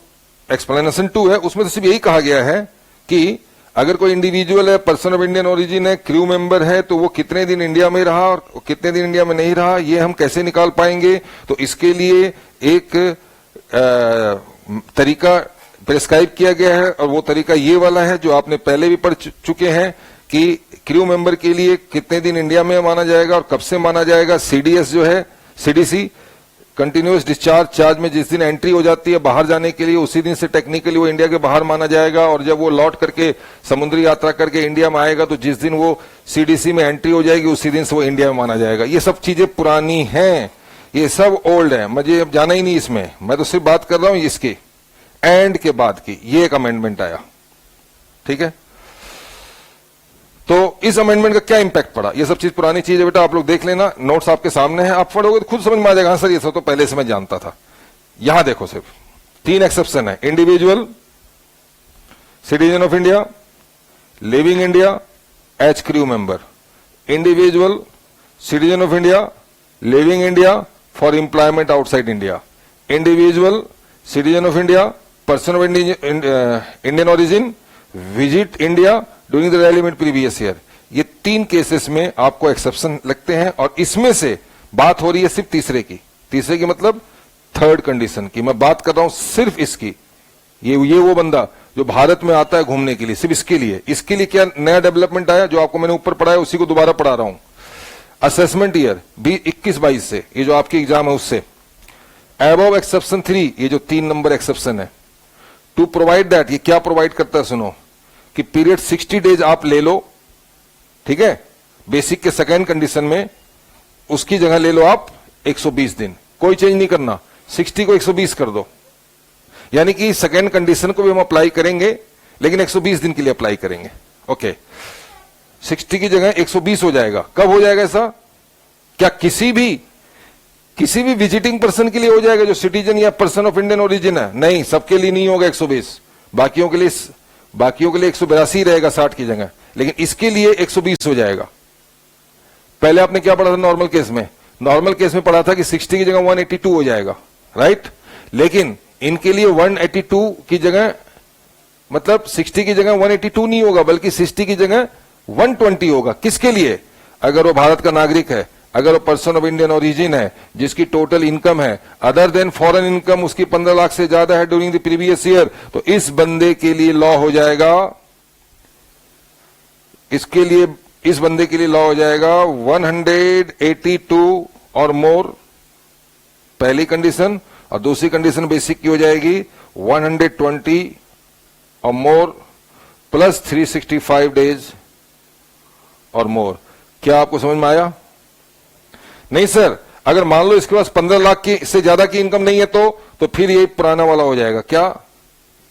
एक्सप्लेनेशन 2 है उसमें तो सिर्फ यही कहा गया है कि अगर कोई इंडिविजुअल है, पर्सन ऑफ इंडियन ओरिजिन है, क्रू मेंबर है, तो वो कितने दिन इंडिया में रहा और कितने दिन इंडिया में नहीं रहा, ये हम कैसे निकाल पाएंगे। तो इसके लिए एक तरीका प्रेस्क्राइब किया गया है, और वो तरीका ये वाला है जो आपने पहले भी पढ़ चुके हैं कि क्रू मेंबर के लिए कितने दिन इंडिया में माना जाएगा और कब से माना जाएगा। सीडीएस जो है, सीडीसी कंटिन्यूअस डिस्चार्ज चार्ज में जिस दिन एंट्री हो जाती है बाहर जाने के लिए, उसी दिन से टेक्निकली वो इंडिया के बाहर माना जाएगा। और जब वो लौट करके समुद्री यात्रा करके इंडिया में आएगा तो जिस दिन वो सीडीसी में एंट्री हो जाएगी उसी दिन से वो इंडिया में माना जाएगा। ये सब चीजें पुरानी हैं, ये सब ओल्ड है, मुझे अब जाना ही नहीं इसमें, मैं तो सिर्फ बात कर रहा हूं इसके एंड के बाद की। ये एक अमेंडमेंट आया, ठीक है। तो इस अमेंडमेंट का क्या इंपैक्ट पड़ा, ये सब चीज पुरानी चीज है बेटा, आप लोग देख लेना, नोट्स आपके सामने हैं, आप पढ़ोगे तो खुद समझ में आ जाएगा। सर ये सब तो पहले से मैं जानता था। यहां देखो सिर्फ 3 एक्सेप्शन है, individual, citizen of India, living India, as crew member. Individual, citizen of India, living India, for employment outside India. Individual, citizen of India, person of Indian origin, visit India during the relevant previous year. ये 3 cases में आपको exception लगते हैं, और इसमें से बात हो रही है सिर्फ तीसरे की मतलब थर्ड कंडीशन की। मैं बात कर रहा हूं सिर्फ इसकी। ये वो बंदा जो भारत में आता है घूमने के लिए, सिर्फ इसके लिए क्या नया डेवलपमेंट आया, जो आपको मैंने ऊपर पढ़ाया उसी को दोबारा पढ़ा रहा हूं। असेसमेंट ईयर 21-22 से, ये जो आपकी एग्जाम है उससे, अबव एक्सेप्शन 3, ये जो 3 नंबर एक्सेप्शन है, टू प्रोवाइड दैट, ये क्या प्रोवाइड करता है सुनो, कि पीरियड 60 डेज आप ले लो, ठीक है, बेसिक के सेकेंड कंडीशन में, उसकी जगह ले लो आप 120 दिन, कोई चेंज नहीं करना, 60 को 120 कर दो। यानी कि सेकेंड कंडीशन को भी हम अप्लाई करेंगे, लेकिन 120 दिन के लिए अप्लाई करेंगे। ओके, 60 की जगह 120 हो जाएगा। कब हो जाएगा ऐसा? क्या किसी भी विजिटिंग पर्सन के लिए हो जाएगा जो सिटीजन या पर्सन ऑफ इंडियन ओरिजिन है? नहीं, सबके लिए नहीं होगा 120, बाकियों के लिए 182 रहेगा 60 की जगह, लेकिन इसके लिए 120 हो जाएगा। पहले आपने क्या पढ़ा था नॉर्मल केस में? नॉर्मल केस में पढ़ा था कि 60 की जगह 182 हो जाएगा, राइट? लेकिन इनके लिए 182 की जगह, मतलब 60 की जगह 182 नहीं होगा, बल्कि 60 की जगह 120 होगा। किसके लिए? अगर वो भारत का नागरिक है, अगर वो पर्सन ऑफ इंडियन ओरिजिन है, जिसकी टोटल इनकम है अदर देन फॉरेन इनकम उसकी 15 लाख से ज्यादा है ड्यूरिंग द प्रीवियस ईयर, तो इस बंदे के लिए लॉ हो जाएगा, इस बंदे के लिए लॉ हो जाएगा 182 और मोर, पहली कंडीशन, और दूसरी कंडीशन बेसिक की हो जाएगी 120 और मोर प्लस 365 डेज और मोर। क्या आपको समझ में आया? नहीं सर, अगर मान लो इसके पास 15 लाख की से ज्यादा की इनकम नहीं है तो फिर ये पुराना वाला हो जाएगा। क्या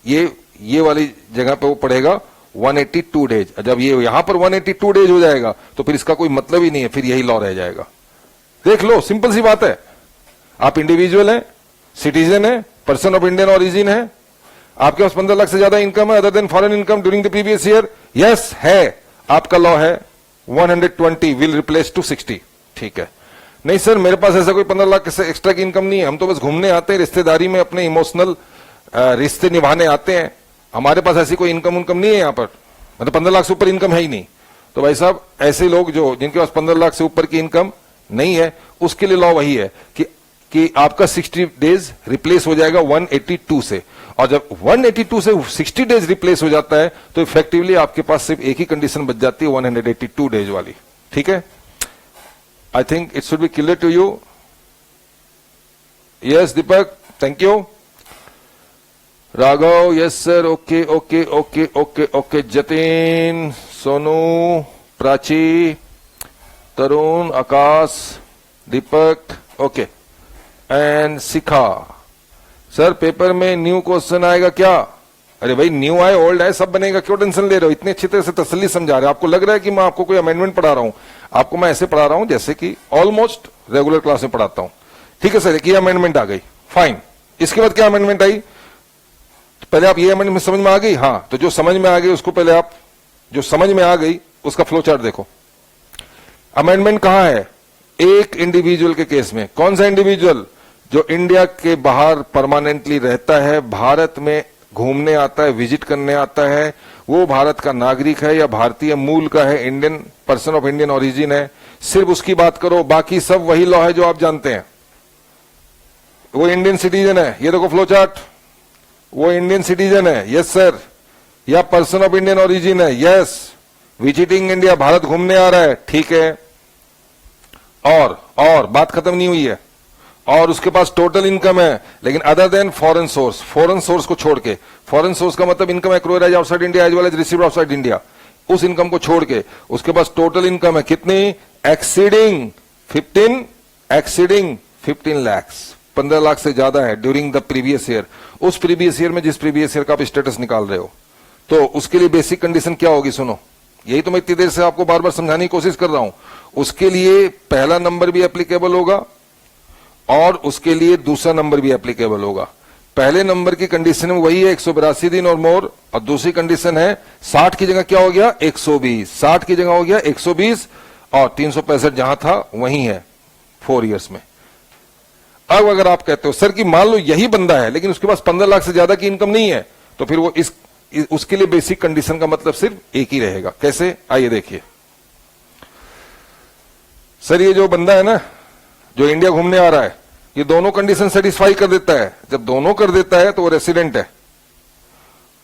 ये वाली जगह पे वो पड़ेगा 182 डेज। जब ये यहां पर 182 डेज हो जाएगा तो फिर इसका कोई मतलब ही नहीं है, फिर यही लॉ रह जाएगा। देख लो, सिंपल सी बात है। आप इंडिविजुअल हैं, सिटीजन है, पर्सन ऑफ इंडियन ओरिजिन है, आपके पास 15 लाख से ज्यादा इनकम है other than foreign income during the previous year, yes है, आपका लॉ है 120 विल रिप्लेस टू 60। ठीक है। नहीं सर, मेरे पास ऐसा कोई 15 लाख से एक्स्ट्रा की इनकम नहीं है, हम तो बस घूमने आते हैं, रिश्तेदारी में अपने इमोशनल रिश्ते निभाने आते हैं, हमारे पास ऐसी कोई इनकम नहीं है यहाँ पर, मतलब 15 लाख से ऊपर इनकम है ही नहीं। तो भाई साहब, ऐसे लोग जो जिनके पास 15 लाख से ऊपर की इनकम नहीं है, उसके लिए लॉ वही है कि आपका 60 डेज रिप्लेस हो जाएगा 182 से, और जब 182 से 60 डेज रिप्लेस हो जाता है तो इफेक्टिवली आपके पास सिर्फ एक ही कंडीशन बच जाती है 182 डेज वाली। ठीक है, I think it should be clear to you. Yes Deepak, thank you. Raghav, yes sir, okay okay okay okay okay. Jatin, Sonu, Prachi, Tarun, Akash, Deepak, okay, and Shikha. Sir paper में न्यू क्वेश्चन आएगा क्या? अरे भाई, न्यू आए ओल्ड आए सब बनेगा, क्यों टेंशन ले रहे हो? इतने अच्छी तरह से तसल्ली समझा रहे हो, आपको लग रहा है कि मैं आपको कोई अमेंडमेंट पढ़ा रहा हूं। आपको मैं ऐसे पढ़ा रहा हूं जैसे कि ऑलमोस्ट रेगुलर क्लास में पढ़ाता हूं। ठीक है सर, एक ये अमेंडमेंट आ गई, फाइन। इसके बाद क्या अमेंडमेंट आई? पहले आप ये अमेंडमेंट समझ में आ गई? हाँ, तो जो समझ में आ गई उसको पहले आप, जो समझ में आ गई उसका फ्लो चार्ट देखो। अमेंडमेंट कहां है? एक इंडिविजुअल के केस में। कौन सा इंडिविजुअल? जो इंडिया के बाहर परमानेंटली रहता है, भारत में घूमने आता है, विजिट करने आता है, वो भारत का नागरिक है या भारतीय मूल का है, Indian person of Indian origin है, सिर्फ उसकी बात करो, बाकी सब वही लॉ है जो आप जानते हैं। वो इंडियन सिटीजन है, ये देखो फ्लो चार्ट, वो इंडियन सिटीजन है, यस सर, या पर्सन ऑफ इंडियन ओरिजिन है, यस, विजिटिंग इंडिया, भारत घूमने आ रहा है, ठीक है, और बात खत्म नहीं हुई है, और उसके पास टोटल इनकम है, लेकिन अदर देन फॉरेन सोर्स को छोड़ के, फॉरेन सोर्स का मतलब income acquired outside India as well as received outside India, उस इनकम को छोड़ के उसके पास टोटल इनकम है कितनी? एक्सीडिंग 15 लाख, 15 लाख से ज्यादा है ड्यूरिंग द प्रीवियस ईयर। उस प्रीवियस ईयर में जिस प्रीवियस ईयर का आप स्टेटस निकाल रहे हो, तो उसके लिए बेसिक कंडीशन क्या होगी? सुनो, यही तो मैं इतनी देर से आपको बार बार समझाने की कोशिश कर रहा हूं। उसके लिए पहला नंबर भी एप्लीकेबल होगा और उसके लिए दूसरा नंबर भी एप्लीकेबल होगा। पहले नंबर की कंडीशन में वही है 182 दिन और मोर, और दूसरी कंडीशन है 60 की जगह क्या हो गया? 120, 60 की जगह हो गया 120, और 365 जहां था वहीं है 4 इयर्स में। अब अगर आप कहते हो सर कि मान लो यही बंदा है लेकिन उसके पास 15 लाख से ज्यादा की इनकम नहीं है, तो फिर वो उसके लिए बेसिक कंडीशन का मतलब सिर्फ एक ही रहेगा। कैसे, आइए देखिए। सर ये जो बंदा है ना, जो इंडिया घूमने आ रहा है, ये दोनों कंडीशन सेटिस्फाई कर देता है। जब दोनों कर देता है तो वो रेसिडेंट है।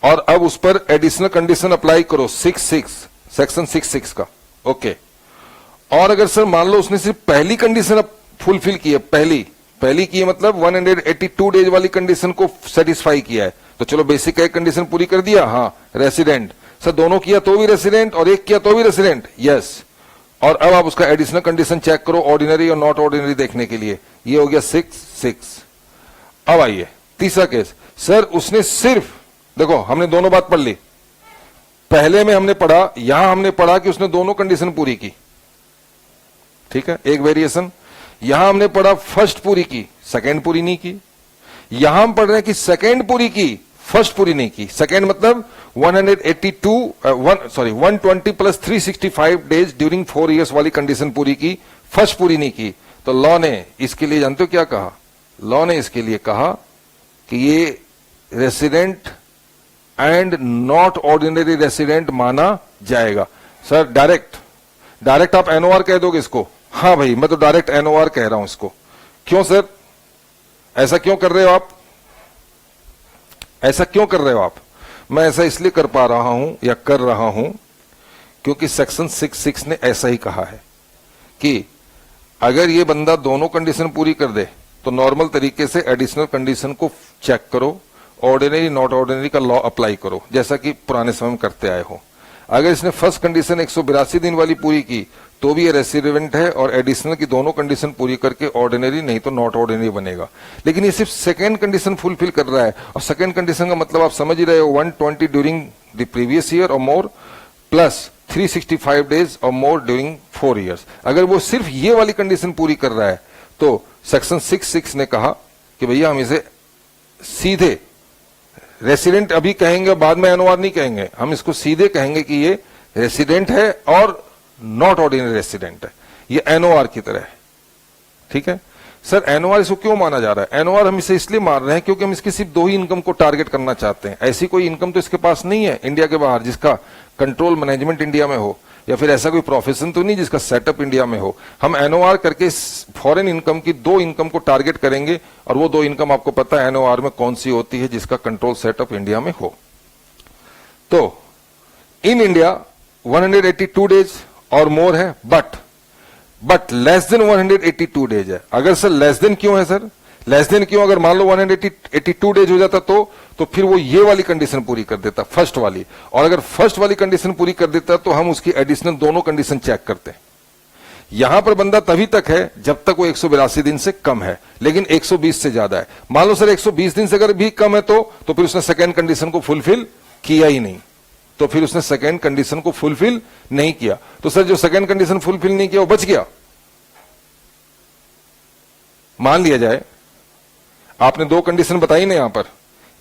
और अब उस पर एडिशनल कंडीशन अप्लाई करो 66 सेक्शन 66 का। ओके। और अगर सर मान लो उसने सिर्फ पहली कंडीशन फुलफिल की है, पहली की है मतलब 182 डेज वाली कंडीशन को सेटिस्फाई किया है, तो चलो बेसिक एक कंडीशन पूरी कर दिया, हाँ रेसिडेंट। सर दोनों किया तो भी रेसिडेंट और एक किया तो भी रेसिडेंट, यस। और अब आप उसका एडिशनल कंडीशन चेक करो ऑर्डिनरी और नॉट ऑर्डिनरी देखने के लिए। ये हो गया 6। अब आइए तीसरा केस। सर उसने सिर्फ, देखो हमने दोनों बात पढ़ ली। पहले में हमने पढ़ा, यहां हमने पढ़ा कि उसने दोनों कंडीशन पूरी की, ठीक है, एक वेरिएशन। यहां हमने पढ़ा फर्स्ट पूरी की, सेकंड पूरी नहीं की। यहां हम पढ़ रहे हैं कि सेकंड पूरी की, फर्स्ट पूरी नहीं की। सेकंड मतलब 120 प्लस 365 डेज ड्यूरिंग 4 इयर्स वाली कंडीशन पूरी की, फर्स्ट पूरी नहीं की। तो लॉ ने इसके लिए जानते हो क्या कहा? लॉ ने इसके लिए कहा कि ये resident and not ordinary resident माना जाएगा। सर डायरेक्ट आप एनओआर कह दोगे इसको? हाँ भाई मैं तो डायरेक्ट एनओआर कह रहा हूं इसको। क्यों सर, ऐसा क्यों कर रहे हो आप? ऐसा क्यों कर रहे हो आप? मैं ऐसा इसलिए कर पा रहा हूं या कर रहा हूं क्योंकि सेक्शन 66 ने ऐसा ही कहा है कि अगर ये बंदा दोनों कंडीशन पूरी कर दे तो नॉर्मल तरीके से एडिशनल कंडीशन को चेक करो, ऑर्डिनरी नॉट ऑर्डिनरी का लॉ अप्लाई करो, जैसा कि पुराने समय में करते आए हो। अगर इसने फर्स्ट कंडीशन 182 दिन वाली पूरी की तो भी ये रेसिडेंट है और एडिशनल की दोनों कंडीशन पूरी करके ऑर्डिनरी नहीं तो नॉट ऑर्डिनरी बनेगा। लेकिन ये सिर्फ सेकंड कंडीशन फुलफिल कर रहा है, और सेकंड कंडीशन का मतलब आप समझ ही रहे हो, 120 ड्यूरिंग द प्रीवियस ईयर और मोर प्लस 365 डेज और मोर ड्यूरिंग 4 इयर्स। अगर वो सिर्फ ये वाली कंडीशन पूरी कर रहा है तो सेक्शन 66 ने कहा कि भैया हम इसे सीधे रेसिडेंट अभी कहेंगे, बाद में एनओआर नहीं कहेंगे, हम इसको सीधे कहेंगे कि ये रेसिडेंट है और नॉट ऑर्डिनरी रेसिडेंट है। ये एनओआर की तरह है, ठीक है। सर एनओआर इसको क्यों माना जा रहा है? एनओआर हम इसे इसलिए मार रहे हैं क्योंकि हम इसकी सिर्फ 2 ही इनकम को टारगेट करना चाहते हैं। ऐसी कोई इनकम तो इसके पास नहीं है इंडिया के बाहर जिसका कंट्रोल मैनेजमेंट इंडिया में हो, या फिर ऐसा कोई प्रोफेशन तो नहीं जिसका सेटअप इंडिया में हो। हम एनओआर करके फॉरेन इनकम की 2 इनकम को टारगेट करेंगे, और वो 2 इनकम आपको पता है एनओआर में कौन सी होती है, जिसका कंट्रोल सेटअप इंडिया में हो। तो इन इंडिया 182 डेज और मोर है, बट लेस देन 182 डेज है। अगर सर लेस देन क्यों है? सर लेस देन क्यों? अगर मान लो 182 डेज हो जाता तो फिर वो ये वाली कंडीशन पूरी कर देता, फर्स्ट वाली। और अगर फर्स्ट वाली कंडीशन पूरी कर देता तो हम उसकी एडिशनल दोनों कंडीशन चेक करते। यहां पर बंदा तभी तक है जब तक वो 182 दिन से कम है, लेकिन 120 से ज्यादा है। मान लो सर 120 दिन से अगर भी कम है तो फिर उसने सेकेंड कंडीशन को फुलफिल किया ही नहीं, तो फिर उसने सेकेंड कंडीशन को फुलफिल नहीं किया। तो सर जो सेकेंड कंडीशन फुलफिल नहीं किया वो बच गया। मान लिया जाए आपने 2 कंडीशन बताई ना, यहां पर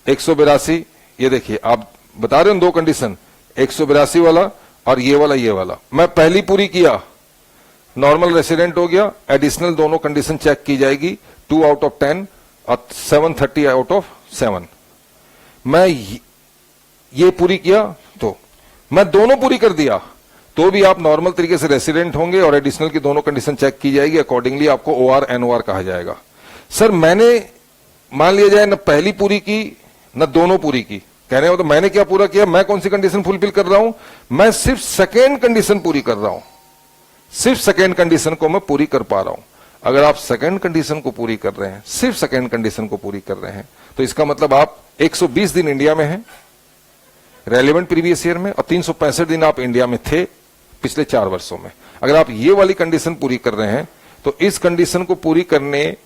182, ये देखिए आप बता रहे हो 2 कंडीशन, 182 वाला और ये वाला। मैं पहली पूरी किया, नॉर्मल रेसिडेंट हो गया, एडिशनल दोनों कंडीशन चेक की जाएगी, 2 आउट ऑफ 10 और 730 आउट ऑफ 7। मैं ये पूरी किया तो मैं दोनों पूरी कर दिया तो भी आप नॉर्मल तरीके से रेसिडेंट होंगे और एडिशनल की दोनों कंडीशन चेक की जाएगी, अकॉर्डिंगली आपको ओआर एनओआर कहा जाएगा। सर मैंने मान लिया जाए न पहली पूरी की न दोनों पूरी की, कहने हो तो मैंने क्या पूरा किया? मैं कौन सी कंडीशन फुलफिल कर रहा हूं? मैं सिर्फ सेकेंड कंडीशन पूरी कर रहा हूं, सिर्फ सेकेंड कंडीशन को मैं पूरी कर पा रहा हूं। अगर आप सेकेंड कंडीशन को पूरी कर रहे हैं, सिर्फ सेकेंड कंडीशन को पूरी कर रहे हैं, तो इसका मतलब आप 120 दिन इंडिया में हैं रेलिवेंट प्रीवियस ईयर में, और 365 दिन आप इंडिया में थे पिछले 4 वर्षों में। अगर आप ये वाली कंडीशन पूरी कर रहे हैं तो इस कंडीशन को पूरी करने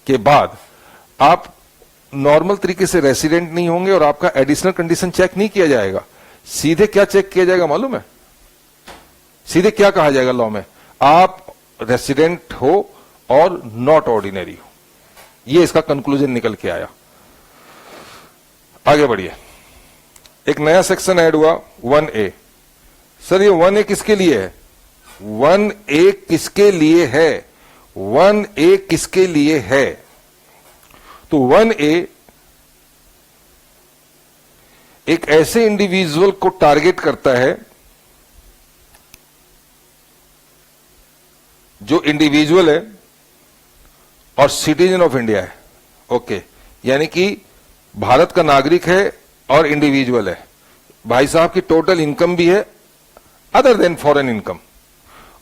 के बाद आप नॉर्मल तरीके से रेसिडेंट नहीं होंगे और आपका एडिशनल कंडीशन चेक नहीं किया जाएगा। सीधे क्या चेक किया जाएगा मालूम है? सीधे क्या कहा जाएगा लॉ में? आप रेसिडेंट हो और नॉट ऑर्डिनरी हो। ये इसका कंक्लूजन निकल के आया। आगे बढ़िए, एक नया सेक्शन ऐड हुआ 1A। सर ये 1A किसके लिए है? 1A किसके लिए है? 1A किसके लिए है? तो 1A एक ऐसे इंडिविजुअल को टारगेट करता है जो इंडिविजुअल है और सिटीजन ऑफ इंडिया है। ओके, यानी कि भारत का नागरिक है और इंडिविजुअल है। भाई साहब की टोटल इनकम भी है अदर देन फॉरेन इनकम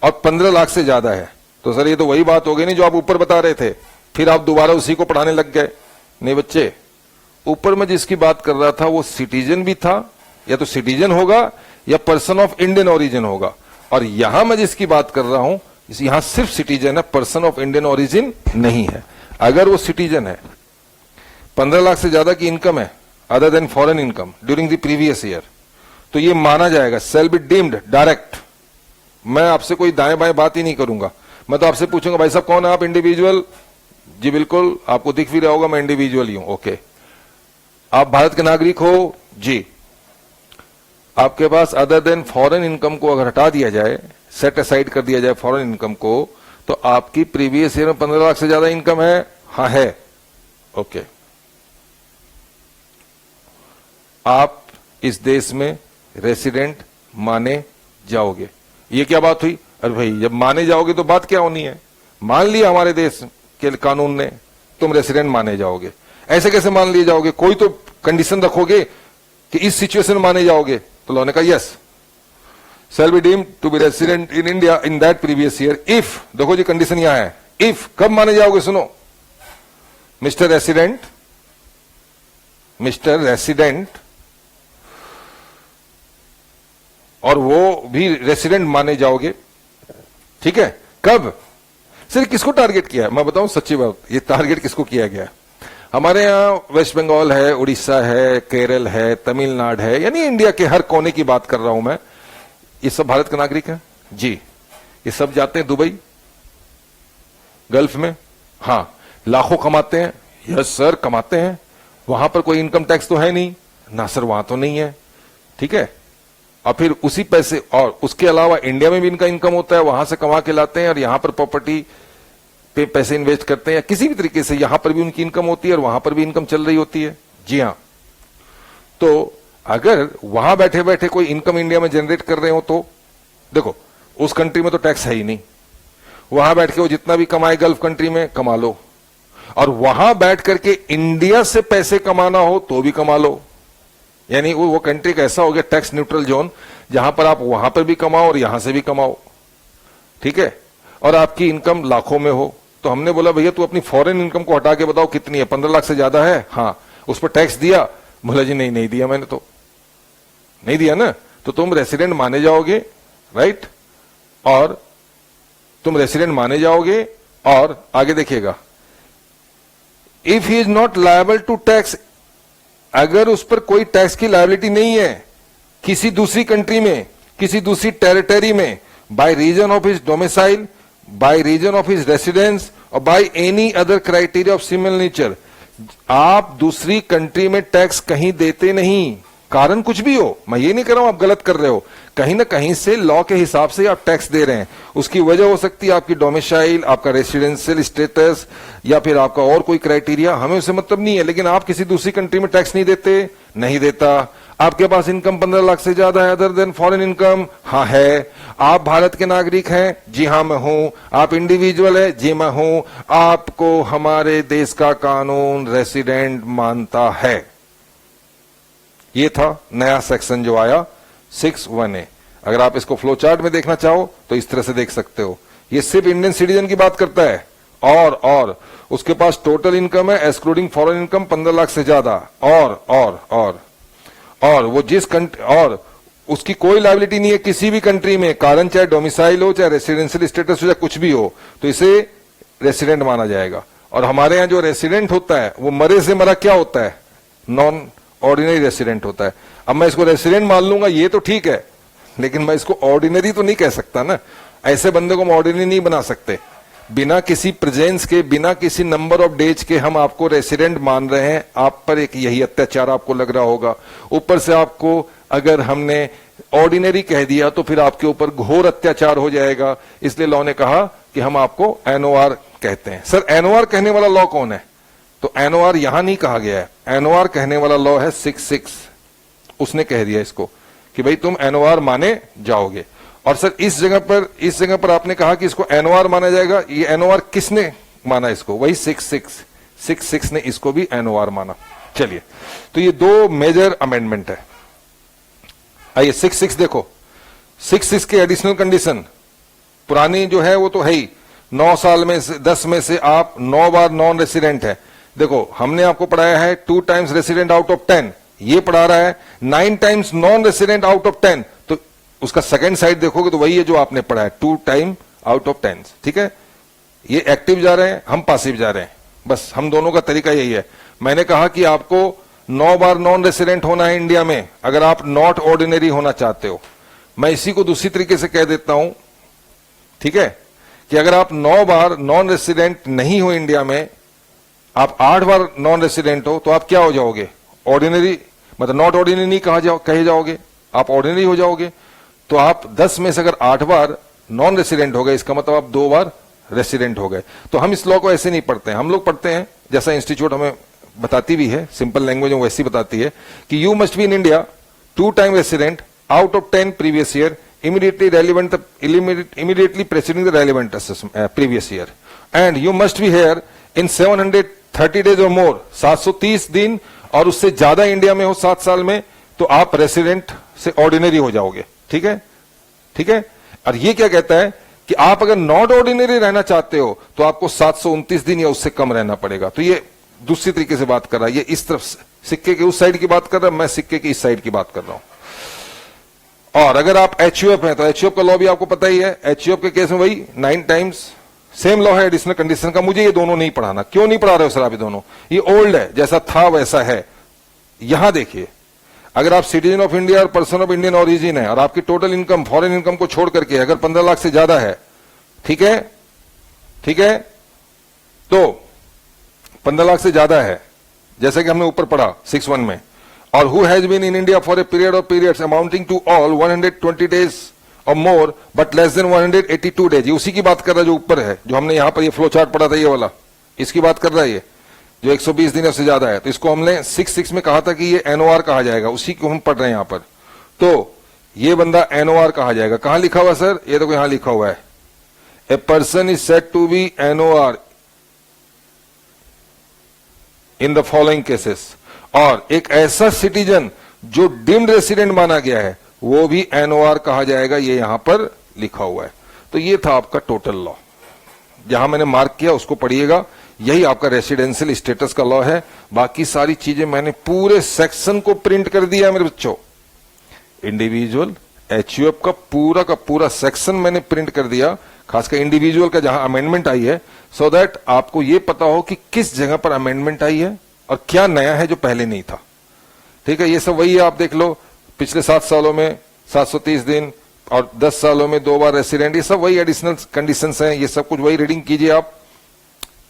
और 15 लाख से ज्यादा है। तो सर ये तो वही बात हो गई नहीं जो आप ऊपर बता रहे थे, फिर आप दोबारा उसी को पढ़ाने लग गए। नहीं बच्चे, ऊपर मैं जिसकी बात कर रहा था वो सिटीजन भी था, या तो सिटीजन होगा या पर्सन ऑफ इंडियन ओरिजिन होगा, और यहां मैं जिसकी बात कर रहा हूं यहां सिर्फ सिटीजन है, पर्सन ऑफ इंडियन ओरिजिन नहीं है। अगर वो सिटीजन है, 15 लाख से ज्यादा की इनकम है other than foreign income during the previous year, तो ये माना जाएगा, सेल बी डीम्ड डायरेक्ट। मैं आपसे कोई दाएं बाएं बात ही नहीं करूंगा, मैं तो आपसे पूछूंगा भाई साहब कौन है आप? इंडिविजुअल? जी बिल्कुल, आपको दिख भी रहा होगा मैं इंडिविजुअल ही हूं। ओके, आप भारत के नागरिक हो? जी। आपके पास अदर देन फॉरेन इनकम को अगर हटा दिया जाए, सेट असाइड कर दिया जाए फॉरेन इनकम को, तो आपकी प्रीवियस ईयर में 15 लाख से ज्यादा इनकम है? हाँ है। ओके, आप इस देश में रेसिडेंट माने जाओगे। ये क्या बात हुई? अरे भाई जब माने जाओगे तो बात क्या होनी है? मान लिया हमारे देश के कानून ने तुम रेसिडेंट माने जाओगे। ऐसे कैसे मान लिए जाओगे? कोई तो कंडीशन रखोगे कि इस सिचुएशन में माने जाओगे। तो लॉ ने कहा yes, shall be deemed to be resident in India in that previous year if, देखो जी कंडीशन यहां है, if कब माने जाओगे? सुनो, मिस्टर रेसिडेंट और वो भी रेसिडेंट माने जाओगे। ठीक है, कब? सिर्फ किसको टारगेट किया है? मैं बताऊं सच्ची बात, ये टारगेट किसको किया गया है? हमारे यहां वेस्ट बंगाल है, उड़ीसा है, केरल है, तमिलनाडु है, यानी इंडिया के हर कोने की बात कर रहा हूं मैं। ये सब भारत के नागरिक हैं जी। ये सब जाते हैं दुबई, गल्फ में, हाँ, लाखों कमाते हैं। यस सर, कमाते हैं। वहां पर कोई इनकम टैक्स तो है नहीं ना सर, वहां तो नहीं है। ठीक है, और फिर उसी पैसे, और उसके अलावा इंडिया में भी इनका इनकम होता है, वहां से कमा के लाते हैं और यहां पर प्रॉपर्टी पे पैसे इन्वेस्ट करते हैं, या किसी भी तरीके से यहां पर भी उनकी इनकम होती है और वहां पर भी इनकम चल रही होती है। जी हाँ, तो अगर वहां बैठे बैठे कोई इनकम इंडिया में जनरेट कर रहे हो तो देखो, उस कंट्री में तो टैक्स है ही नहीं, वहां बैठ के वो जितना भी कमाए गल्फ कंट्री में कमा लो, और वहां बैठ करके इंडिया से पैसे कमाना हो तो भी कमा लो। यानी वो कंट्री का ऐसा हो गया टैक्स न्यूट्रल जोन, जहां पर आप वहां पर भी कमाओ और यहां से भी कमाओ। ठीक है, और आपकी इनकम लाखों में हो। तो हमने बोला भैया तू अपनी फॉरेन इनकम को हटा के बताओ कितनी है? 15 लाख से ज्यादा है? हाँ। उस पर टैक्स दिया? बोला जी नहीं दिया, मैंने तो नहीं दिया ना। तो तुम रेसिडेंट माने जाओगे, राइट, और तुम रेसिडेंट माने जाओगे। और आगे देखिएगा, if he is not liable to tax, अगर उस पर कोई टैक्स की लायबिलिटी नहीं है किसी दूसरी कंट्री में, किसी दूसरी टेरिटरी में, by reason of his domicile, by reason of his residence, और by any other criteria of similar nature, आप दूसरी कंट्री में टैक्स कहीं देते नहीं, कारण कुछ भी हो, मैं ये नहीं कर रहा हूं आप गलत कर रहे हो, कहीं ना कहीं से लॉ के हिसाब से आप टैक्स दे रहे हैं। उसकी वजह हो सकती है आपकी डोमिसाइल, आपका रेसिडेंशियल स्टेटस, या फिर आपका और कोई क्राइटेरिया, हमें उससे मतलब नहीं है। लेकिन आप किसी दूसरी कंट्री में टैक्स नहीं देते, नहीं देता। आपके पास इनकम 15 लाख से ज्यादा है अदर देन फॉरेन इनकम? हाँ है। आप भारत के नागरिक हैं? जी हाँ मैं हूं। आप इंडिविजुअल है? जी मैं हूं। आपको हमारे देश का कानून रेसिडेंट मानता है। ये था नया सेक्शन जो आया 6(1)A। अगर आप इसको फ्लो चार्ट में देखना चाहो तो इस तरह से देख सकते हो। ये सिर्फ इंडियन सिटीजन की बात करता है, और उसके पास टोटल इनकम है एक्सक्लूडिंग फॉरेन इनकम 15 लाख से ज्यादा, और वो जिस कंट्री, और उसकी कोई लायबिलिटी नहीं है किसी भी कंट्री में, कारण चाहे डोमिसाइल हो, चाहे रेसिडेंशियल स्टेटस हो, चाहे कुछ भी हो, तो इसे रेसिडेंट माना जाएगा। और हमारे यहां जो रेसिडेंट होता है वो मरे से मरा क्या होता है? नॉन ऑर्डिनरी रेसिडेंट होता है। अब मैं इसको रेसिडेंट मान लूंगा ये तो ठीक है, लेकिन मैं इसको ऑर्डिनरी तो नहीं कह सकता ना। ऐसे बंदे को हम ऑर्डिनरी नहीं बना सकते। बिना किसी प्रेजेंस के, बिना किसी नंबर ऑफ डेज के हम आपको रेसिडेंट मान रहे हैं। आप पर एक यही अत्याचार आपको लग रहा होगा। ऊपर से आपको अगर हमने ऑर्डिनरी कह दिया तो फिर आपके ऊपर घोर अत्याचार हो जाएगा। इसलिए लॉ ने कहा कि हम आपको एनओआर कहते हैं। सर एनओआर कहने वाला लॉ कौन है? तो एनओआर यहां नहीं कहा गया है, एनओआर कहने वाला लॉ है 66, उसने कह दिया इसको कि भाई तुम एनओआर माने जाओगे। और सर इस जगह पर आपने कहा कि इसको एनओआर माना जाएगा, ये एनओआर किसने माना इसको? वही 66 ने इसको भी एनओआर माना। चलिए, तो ये दो मेजर अमेंडमेंट है। आइए 66 देखो, 66 की एडिशनल कंडीशन पुरानी जो है वो तो है ही, 9 साल में से 10 में से आप 9 बार नॉन रेसिडेंट है। देखो हमने आपको पढ़ाया है 2 टाइम्स रेसिडेंट आउट ऑफ 10, ये पढ़ा रहा है 9 times non resident out of 10, तो उसका सेकंड साइड देखोगे तो वही है जो आपने पढ़ा है, 2 टाइम आउट ऑफ 10। ठीक है, ये एक्टिव जा रहे हैं, हम पासिव जा रहे हैं, बस हम दोनों का तरीका यही है। मैंने कहा कि आपको 9 बार नॉन रेसिडेंट होना है इंडिया में अगर आप नॉट ऑर्डिनरी होना चाहते हो। मैं इसी को दूसरी तरीके से कह देता हूं, ठीक है, कि अगर आप 9 बार नॉन रेसिडेंट नहीं हो इंडिया में, आप 8 बार नॉन रेसिडेंट हो, तो आप क्या हो जाओगे? ऑर्डिनरी, मतलब नॉट ऑर्डिनरी नहीं कहे जाओगे, आप ऑर्डिनरी हो जाओगे। तो आप 10 में से अगर 8 बार नॉन रेसिडेंट हो गए, इसका मतलब आप 2 बार रेसिडेंट हो गए। तो हम इस लॉ को ऐसे नहीं पढ़ते हैं, हम लोग पढ़ते हैं जैसा इंस्टीट्यूट हमें बताती भी है, सिंपल लैंग्वेज में वैसी बताती है कि you must be in India 2 time resident out of 10 previous year, immediately preceding the relevant previous year, and you must be here in 730 days or more, 730 दिन और उससे ज्यादा इंडिया में हो 7 साल में, तो आप रेसिडेंट से ऑर्डिनरी हो जाओगे। ठीक है, ठीक है। और ये क्या कहता है कि आप अगर नॉट ऑर्डिनरी रहना चाहते हो तो आपको 729 दिन या उससे कम रहना पड़ेगा। तो ये दूसरी तरीके से बात कर रहा है, ये इस तरफ सिक्के के उस साइड की बात कर रहा है, मैं सिक्के की इस साइड की बात कर रहा हूं। और अगर आप एचयूएफ हैं तो एचयूएफ का लॉ भी आपको पता ही है, एचयूएफ के केस में वही 9 टाइम्स सेम लॉ है एडिशनल कंडीशन का। मुझे ये दोनों नहीं पढ़ाना, क्यों नहीं पढ़ा रहे हो सर आप? ये दोनों ये ओल्ड है, जैसा था वैसा है। यहां देखिए, अगर आप सिटीजन ऑफ इंडिया और पर्सन ऑफ इंडियन ओरिजिन है और आपकी टोटल इनकम फॉरेन इनकम को छोड़ करके अगर 15 लाख से ज्यादा है, ठीक है, ठीक है, तो 15 लाख से ज्यादा है, जैसे कि हमने ऊपर पढ़ा 61 में, और who has been in India for a period of periods amounting to all 120 days or more but less than 182 days, ये उसी की बात कर रहा है जो ऊपर है, जो हमने यहां पर ये फ्लो चार्ट पढ़ा था, ये वाला इसकी बात कर रहा है, ये जो 120 दिन से ज्यादा है। तो इसको हमने 66 में कहा था कि ये एनओआर कहा जाएगा, उसी को हम पढ़ रहे हैं यहां पर। तो ये बंदा एनओआर कहा जाएगा। कहां लिखा हुआ सर? ये देखो यहां लिखा हुआ है, a person is said to be NOR in the following cases, और एक ऐसा सिटीजन जो डिम्ड रेसिडेंट माना गया है वो भी एनओआर कहा जाएगा, ये यहां पर लिखा हुआ है। तो ये था आपका टोटल लॉ, जहां मैंने मार्क किया उसको पढ़िएगा, यही आपका रेसिडेंशियल स्टेटस का लॉ है। बाकी सारी चीजें मैंने पूरे सेक्शन को प्रिंट कर दिया है मेरे बच्चों, इंडिविजुअल एचयूएफ का पूरा सेक्शन मैंने प्रिंट कर दिया, खासकर इंडिविजुअल का जहां अमेंडमेंट आई है, सो दैट आपको यह पता हो कि किस जगह पर अमेंडमेंट आई है और क्या नया है जो पहले नहीं था। ठीक है, ये सब वही है, आप देख लो पिछले 7 सालों में 730 दिन और 10 सालों में 2 बार रेसिडेंट, ये सब वही एडिशनल कंडीशंस हैं, ये सब कुछ वही रीडिंग कीजिए आप,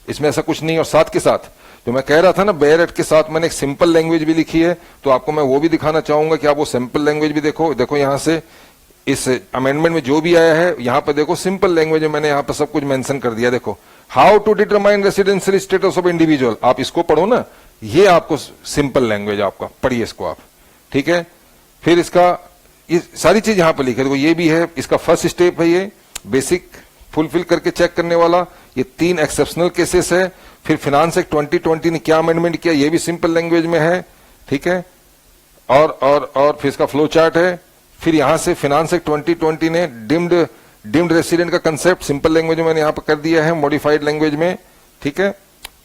इसमें ऐसा कुछ नहीं। और साथ के साथ जो मैं कह रहा था ना, बेयर एक्ट के साथ मैंने एक सिंपल लैंग्वेज भी लिखी है, तो आपको मैं वो भी दिखाना चाहूंगा कि आप वो सिंपल लैंग्वेज भी देखो। देखो यहां से इस अमेंडमेंट में जो भी आया है, यहां पर देखो सिंपल लैंग्वेज में मैंने यहां पर सब कुछ मेंशन कर दिया। देखो, how to determine residential status of individual, आप इसको पढ़ो ना, ये आपको सिंपल लैंग्वेज आपका, पढ़िए इसको आप, ठीक है। फिर इसका ये सारी चीज यहां पर लिखे, देखो ये भी है, इसका फर्स्ट स्टेप है ये बेसिक फुलफिल करके चेक करने वाला, ये 3 एक्सेप्शनल केसेस है। फिर फिनांस एक्ट 2020 ने क्या अमेंडमेंट किया, ये भी सिंपल लैंग्वेज में है, ठीक है। और फिर इसका फ्लो चार्ट है। फिर यहां से फिनांस एक्ट 2020 ने डिम्ड रेसिडेंट का कंसेप्ट सिंपल लैंग्वेज में मैंने यहां पर कर दिया है, मॉडिफाइड लैंग्वेज में, ठीक है।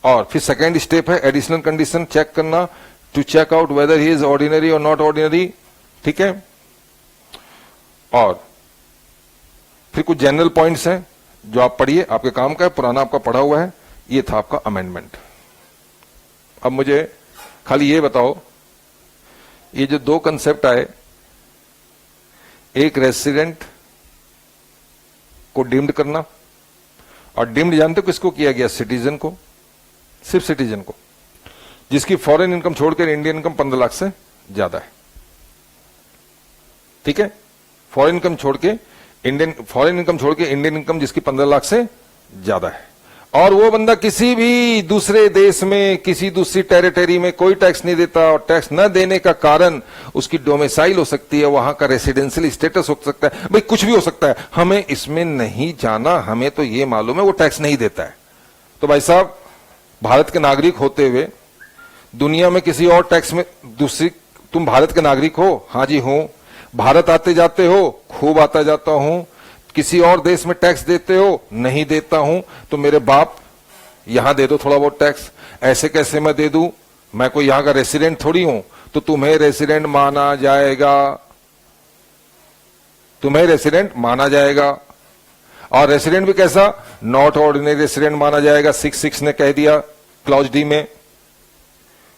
और फिर सेकेंड स्टेप है एडिशनल कंडीशन चेक करना, to check out whether he is ordinary और नॉट ऑर्डिनरी, ठीक है। और फिर कुछ जनरल पॉइंट्स हैं जो आप पढ़िए, आपके काम का है, पुराना आपका पढ़ा हुआ है। ये था आपका अमेंडमेंट। अब मुझे खाली ये बताओ, ये जो 2 कंसेप्ट आए, एक रेसिडेंट को डिम्ड करना, और डिम्ड जानते हो किसको किया गया? सिटीजन को, सिर्फ सिटीजन को, जिसकी फॉरेन इनकम छोड़कर इंडियन इनकम 15 लाख से ज्यादा है, ठीक है। फॉरेन इनकम छोड़ के इंडियन इनकम जिसकी 15 लाख से ज्यादा है। और वो बंदा किसी भी दूसरे देश में, किसी दूसरी टेरिटरी में कोई टैक्स नहीं देता, और टैक्स न देने का कारण उसकी डोमिसाइल हो सकती है, वहां का रेसिडेंशियल स्टेटस हो सकता है, भाई कुछ भी हो सकता है, हमें इसमें नहीं जाना, हमें तो ये मालूम है वो टैक्स नहीं देता है। तो भाई साहब, भारत के नागरिक होते हुए दुनिया में किसी और टैक्स में दूसरी, तुम भारत के नागरिक हो? हाँ जी हूं। भारत आते जाते हो? खूब आता जाता हूं। किसी और देश में टैक्स देते हो? नहीं देता हूं। तो मेरे बाप यहां दे दो थोड़ा बहुत टैक्स। ऐसे कैसे मैं दे दूं? मैं कोई यहां का रेसिडेंट थोड़ी हूं। तो तुम्हें रेसिडेंट माना जाएगा, तुम्हें रेसिडेंट माना जाएगा। और रेसिडेंट भी कैसा? नॉट ऑर्डिनरी रेसिडेंट माना जाएगा। 6(6) ने कह दिया क्लॉज डी में।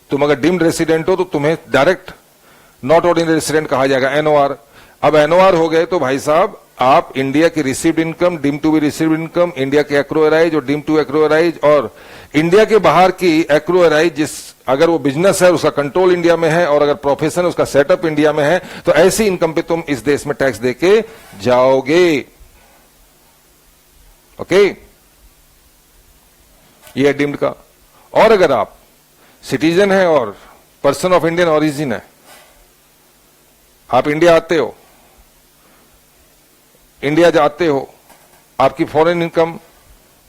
तुम अगर डीम्ड रेसिडेंट हो तो तुम्हें डायरेक्ट नॉट ऑर्डिनरी रेसिडेंट कहा जाएगा, एनओआर। अब एनओआर हो गए तो भाई साहब, आप इंडिया की received income, deem to be received income, India के एक्रोएराइज और डीम टू एक्रोएराइज, और इंडिया के बाहर की एक्रोएराइज, जिस अगर वो बिजनेस है उसका कंट्रोल इंडिया में है, और अगर प्रोफेशन है उसका सेटअप इंडिया में है, तो ऐसी इनकम पे तुम इस देश में टैक्स देके जाओगे। ओके, ये है डीम्ड का। और अगर आप सिटीजन है और पर्सन ऑफ इंडियन ओरिजिन है, आप इंडिया आते हो, इंडिया जाते हो, आपकी फॉरेन इनकम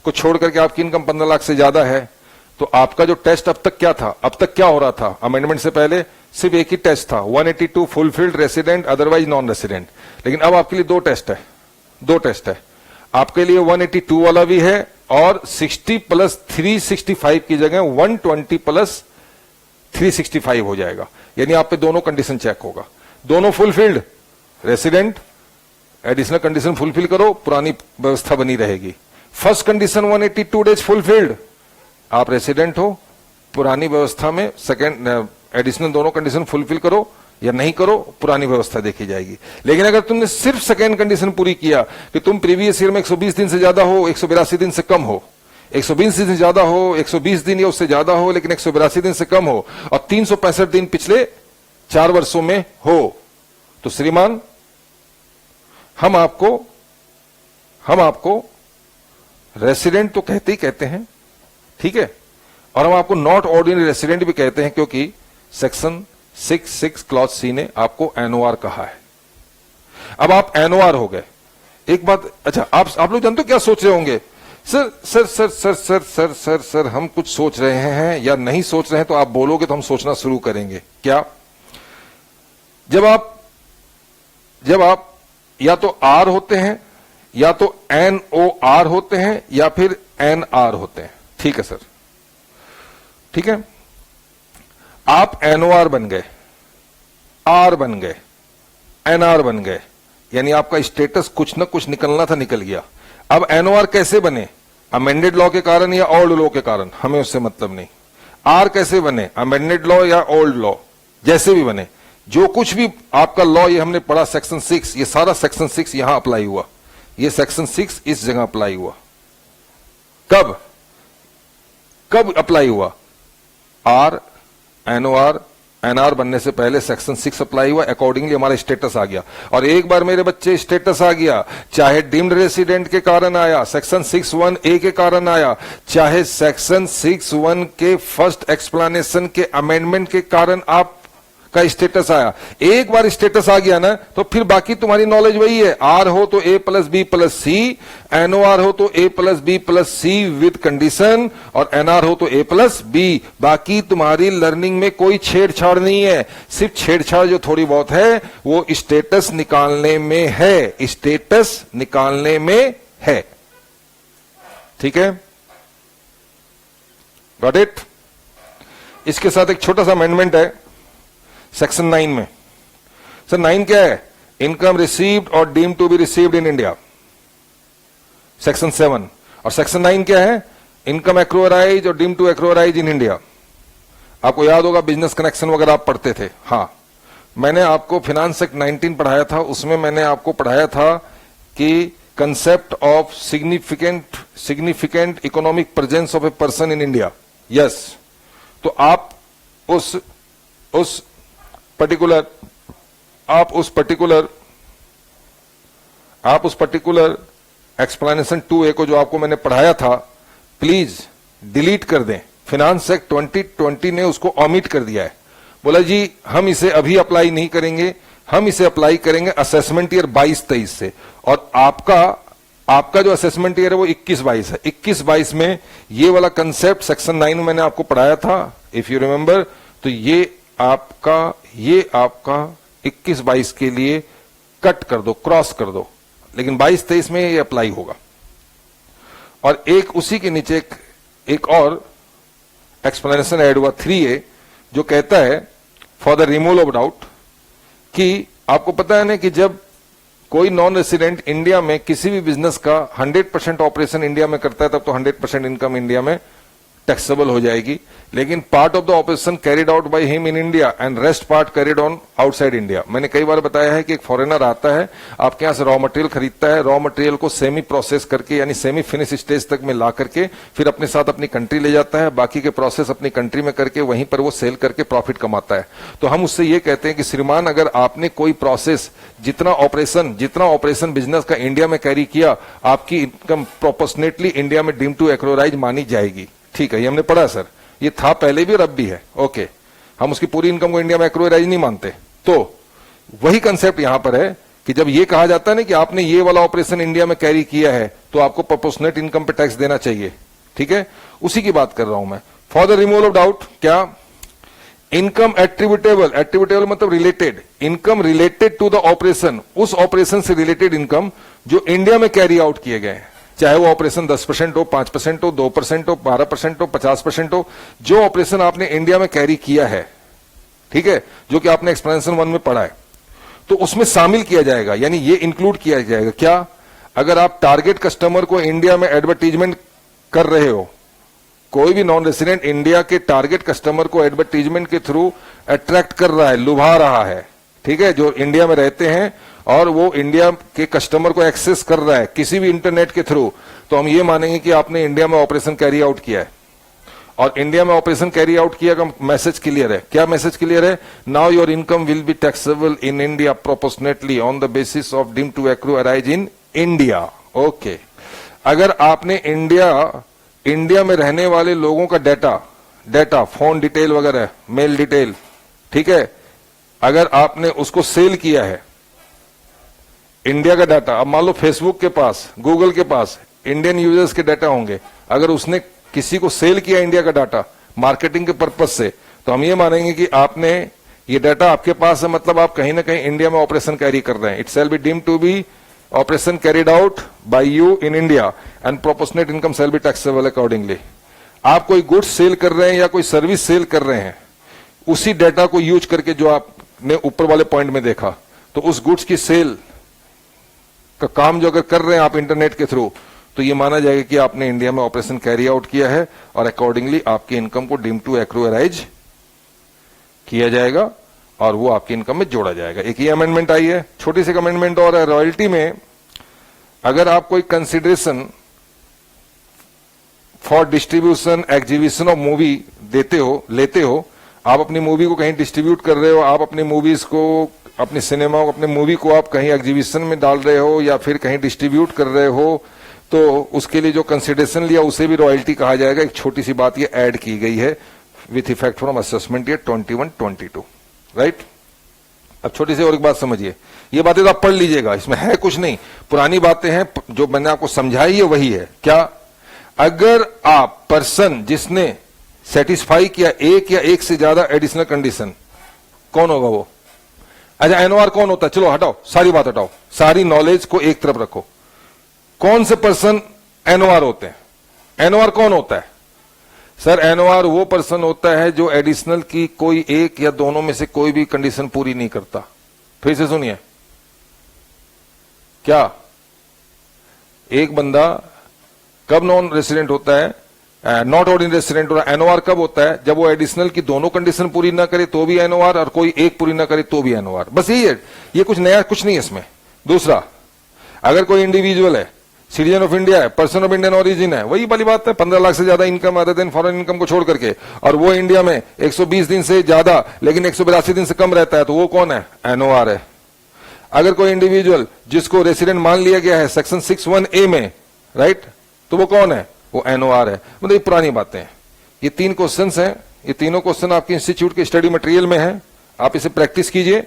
को छोड़ करके आपकी इनकम 15 लाख से ज्यादा है, तो आपका जो टेस्ट अब तक क्या था, अब तक क्या हो रहा था अमेंडमेंट से पहले? सिर्फ एक ही टेस्ट था, 182 fulfilled resident otherwise non resident. लेकिन अब आपके लिए दो टेस्ट है, दो टेस्ट है आपके लिए। 182 वाला भी है, और 60 प्लस 365 की जगह 120 प्लस 365 हो जाएगा। यानी आप पे दोनों कंडीशन चेक होगा। दोनों fulfilled resident, additional condition fulfil करो, पुरानी व्यवस्था बनी रहेगी। फर्स्ट कंडीशन 182 डेज फुलफिल्ड, आप रेसिडेंट हो, पुरानी व्यवस्था में सेकंड एडिशनल दोनों कंडीशन फुलफिल करो या नहीं करो, पुरानी व्यवस्था देखी जाएगी। लेकिन अगर तुमने सिर्फ सेकंड कंडीशन पूरी किया कि तुम प्रीवियस ईयर में 120 दिन से ज्यादा हो, 182 दिन से कम हो, 120 दिन से ज्यादा हो, 120 दिन या उससे ज्यादा हो, लेकिन 182 दिन से कम हो, और 365 दिन पिछले 4 वर्षों में हो, तो श्रीमान हम आपको रेसिडेंट तो कहते ही कहते हैं, ठीक है, और हम आपको नॉट ऑर्डिनरी रेसिडेंट भी कहते हैं, क्योंकि सेक्शन 6(6) क्लॉज सी ने आपको एनओआर कहा है। अब आप एनओआर हो गए। एक बात, अच्छा, आप लोग जानते हो क्या सोच रहे होंगे? Sir sir sir sir sir sir sir sir हम कुछ सोच रहे हैं या नहीं सोच रहे हैं, तो आप बोलोगे तो हम सोचना शुरू करेंगे। क्या? जब आप या तो आर होते हैं, या तो एनओआर होते हैं, या फिर एनआर होते हैं, ठीक है सर, ठीक है। आप एनओआर बन गए, आर बन गए, एनआर बन गए, यानी आपका स्टेटस कुछ ना कुछ निकलना था, निकल गया। अब एनओआर कैसे बने? अमेंडेड लॉ के कारण या ओल्ड लॉ के कारण, हमें उससे मतलब नहीं। आर कैसे बने? अमेंडेड लॉ या ओल्ड लॉ, जैसे भी बने, जो कुछ भी आपका लॉ, ये हमने पढ़ा सेक्शन 6, ये सारा सेक्शन 6 यहां अप्लाई हुआ, ये सेक्शन 6 इस जगह अप्लाई हुआ। कब अप्लाई हुआ? आर, एनओआर, एनआर बनने से पहले सेक्शन 6 अप्लाई हुआ, अकॉर्डिंगली हमारा स्टेटस आ गया। और एक बार मेरे बच्चे स्टेटस आ गया, चाहे डीम्ड रेसिडेंट के कारण आया, सेक्शन 6(1)(a) के कारण आया, चाहे सेक्शन 6(1) के फर्स्ट एक्सप्लेनेशन के अमेंडमेंट के कारण आप का स्टेटस आया। एक बार स्टेटस आ गया ना, तो फिर बाकी तुम्हारी नॉलेज वही है। आर हो तो A+B+C, एनओआर हो तो A+B+C विद कंडीशन, और एनआर हो तो A+B। बाकी तुम्हारी लर्निंग में कोई छेड़छाड़ नहीं है। सिर्फ छेड़छाड़ जो थोड़ी बहुत है वो स्टेटस निकालने में है, स्टेटस निकालने में है, ठीक है। Got it? इसके साथ एक छोटा सा अमेंडमेंट है सेक्शन 9 में। सर 9 क्या है? इनकम रिसीव्ड और deem to be received in India, section 7। और सेक्शन 9 क्या है? इनकम एक्रोअराइज और deem to accrue arise in India. आपको याद होगा बिजनेस कनेक्शन वगैरह आप पढ़ते थे। हाँ, मैंने आपको फिनांस एक्ट 19 पढ़ाया था, उसमें मैंने आपको पढ़ाया था कि concept of significant economic presence of a person in India. Yes, तो आप उस पर्टिकुलर एक्सप्लेनेशन 2A को जो आपको मैंने पढ़ाया था, प्लीज डिलीट कर दें। फिनांस एक्ट 2020 ने उसको ऑमिट कर दिया है। बोला जी हम इसे अभी अप्लाई नहीं करेंगे, हम इसे अप्लाई करेंगे असेसमेंट ईयर 22-23 से। और आपका जो असेसमेंट ईयर है वो 21-22 है। 21-22 में ये वाला कंसेप्ट सेक्शन 9 में मैंने आपको पढ़ाया था, इफ यू रिमेंबर। तो ये आपका 21-22 के लिए कट कर दो, क्रॉस कर दो, लेकिन 22-23 में ये अप्लाई होगा। और एक उसी के नीचे एक और एक्सप्लेनेशन ऐड हुआ 3A, जो कहता है for the removal of doubt, कि आपको पता है ना कि जब कोई नॉन रेसिडेंट इंडिया में किसी भी बिजनेस का 100% ऑपरेशन इंडिया में करता है, तब तो 100% इनकम इंडिया में टैक्सेबल हो जाएगी। लेकिन part of the operation carried out by him in India and rest part carried on outside India. मैंने कई बार बताया है कि एक फॉरेनर आता है, आपके यहां से रॉ मटेरियल खरीदता है, रॉ मटेरियल को सेमी प्रोसेस करके यानी सेमी फिनिश स्टेज तक में ला करके फिर अपने साथ अपनी कंट्री ले जाता है, बाकी के प्रोसेस अपनी कंट्री में करके वहीं पर वो सेल करके प्रॉफिट कमाता है। तो हम उससे ये कहते हैं कि श्रीमान, अगर आपने कोई प्रोसेस जितना ऑपरेशन बिजनेस का इंडिया में कैरी किया, आपकी इनकम प्रोपोर्शनेटली इंडिया में डीम टू एक्रोराइज मानी जाएगी। ठीक है, ये हमने पढ़ा सर, ये था पहले भी और अब भी है। ओके, हम उसकी पूरी इनकम को इंडिया में एक्रोराइज नहीं मानते। तो वही कंसेप्ट यहां पर है कि जब ये कहा जाता है ना कि आपने ये वाला ऑपरेशन इंडिया में कैरी किया है, तो आपको प्रोपोर्शनेट इनकम पे टैक्स देना चाहिए। ठीक है, उसी की बात कर रहा हूं मैं। For the removal of doubt, क्या इनकम एट्रीब्यूटेबल मतलब related, income related to the operation, उस ऑपरेशन से रिलेटेड इनकम जो इंडिया में कैरी आउट किए गए हैं, चाहे वो ऑपरेशन 10% हो, 5% हो, 2% हो, 12% हो, 50% हो, जो ऑपरेशन आपने इंडिया में कैरी किया है, ठीक है, जो कि आपने एक्सप्लेनेशन 1 में पढ़ा है, तो उसमें शामिल किया जाएगा, यानी ये इंक्लूड किया जाएगा। क्या? अगर आप टारगेट कस्टमर को इंडिया में एडवर्टीजमेंट कर रहे हो, कोई भी नॉन रेसिडेंट इंडिया के टारगेट कस्टमर को एडवर्टीजमेंट के थ्रू अट्रैक्ट कर रहा है, लुभा रहा है, ठीक है, जो इंडिया में रहते हैं और वो इंडिया के कस्टमर को एक्सेस कर रहा है किसी भी इंटरनेट के थ्रू, तो हम ये मानेंगे कि आपने इंडिया में ऑपरेशन कैरी आउट किया है। और इंडिया में ऑपरेशन कैरी आउट किया का मैसेज क्लियर है। क्या मैसेज क्लियर है? Now your income will be taxable in India proportionately on the basis of deem to accrue arise in India. Okay, अगर आपने इंडिया में रहने वाले लोगों का डेटा फोन डिटेल वगैरह, मेल डिटेल, ठीक है, अगर आपने उसको सेल किया है, इंडिया का डाटा, अब मान लो फेसबुक के पास, गूगल के पास इंडियन यूजर्स के डाटा होंगे, अगर उसने किसी को सेल किया इंडिया का डाटा मार्केटिंग के पर्पज से, तो हम ये मानेंगे कि आपने ये डाटा आपके पास है, मतलब आप कहीं ना कहीं इंडिया में ऑपरेशन कैरी कर रहे हैं। It shall be deemed to be operation carried out by you in India and proportionate income shall be taxable accordingly. आप कोई गुड्स सेल कर रहे हैं या कोई सर्विस सेल कर रहे हैं, उसी डाटा को यूज करके जो आपने ऊपर वाले पॉइंट में देखा, तो उस गुड्स की सेल का काम जो अगर कर रहे हैं आप इंटरनेट के थ्रू, तो ये माना जाएगा कि आपने इंडिया में ऑपरेशन कैरी आउट किया है और अकॉर्डिंगली आपकी इनकम को डीम टू एक्रू अराइज किया जाएगा और वो आपकी इनकम में जोड़ा जाएगा। एक ये अमेंडमेंट आई है, छोटी सी अमेंडमेंट और है। रॉयल्टी में अगर आप कोई consideration for distribution exhibition of movie लेते हो, आप अपनी मूवी को कहीं डिस्ट्रीब्यूट कर रहे हो, आप अपनी मूवीज को, अपनी सिनेमा को, अपने मूवी को आप कहीं एग्जीबिशन में डाल रहे हो या फिर कहीं डिस्ट्रीब्यूट कर रहे हो, तो उसके लिए जो कंसिडरेशन लिया उसे भी रॉयल्टी कहा जाएगा। एक छोटी सी बात ये ऐड की गई है with effect from assessment year 21-22, right. अब छोटी सी और एक बात समझिए, ये बातें तो आप पढ़ लीजिएगा, इसमें है कुछ नहीं, पुरानी बातें हैं, जो मैंने आपको समझाई है वही है। क्या? अगर आप पर्सन जिसने सेटिस्फाई किया एक या एक से ज्यादा एडिशनल कंडीशन, कौन होगा वो? अच्छा, एनओआर कौन होता है? चलो हटाओ, सारी बात हटाओ, सारी नॉलेज को एक तरफ रखो। कौन से पर्सन एनओआर होते हैं? एनओआर कौन होता है? सर, एनओआर वो पर्सन होता है जो एडिशनल की कोई एक या दोनों में से कोई भी कंडीशन पूरी नहीं करता। फिर से सुनिए, क्या एक बंदा कब नॉन रेसिडेंट होता है, नॉट ऑर्डिनरी रेसिडेंट होता है? एनओआर कब होता है? जब वो एडिशनल की दोनों कंडीशन पूरी ना करे तो भी एनओआर, और कोई एक पूरी ना करे तो भी एनओआर। बस यही है, ये कुछ नया कुछ नहीं है इसमें। दूसरा, अगर कोई इंडिविजुअल है, सिटीजन ऑफ इंडिया है, पर्सन ऑफ इंडियन ओरिजिन है, वही वाली बात है, 15 लाख से ज्यादा income other than foreign income को छोड़ करके, और वो इंडिया में 120 दिन से ज्यादा लेकिन 182 दिन से कम रहता है, तो वो कौन है? एनओआर है। अगर कोई इंडिविजुअल जिसको रेसिडेंट मान लिया गया है सेक्शन 61A में, राइट, तो वो कौन है? वो एनओआर है। मतलब ये पुरानी बातें हैं। ये 3 क्वेश्चंस हैं, ये तीनों क्वेश्चन आपके इंस्टीट्यूट के स्टडी मटेरियल में है, आप इसे प्रैक्टिस कीजिए।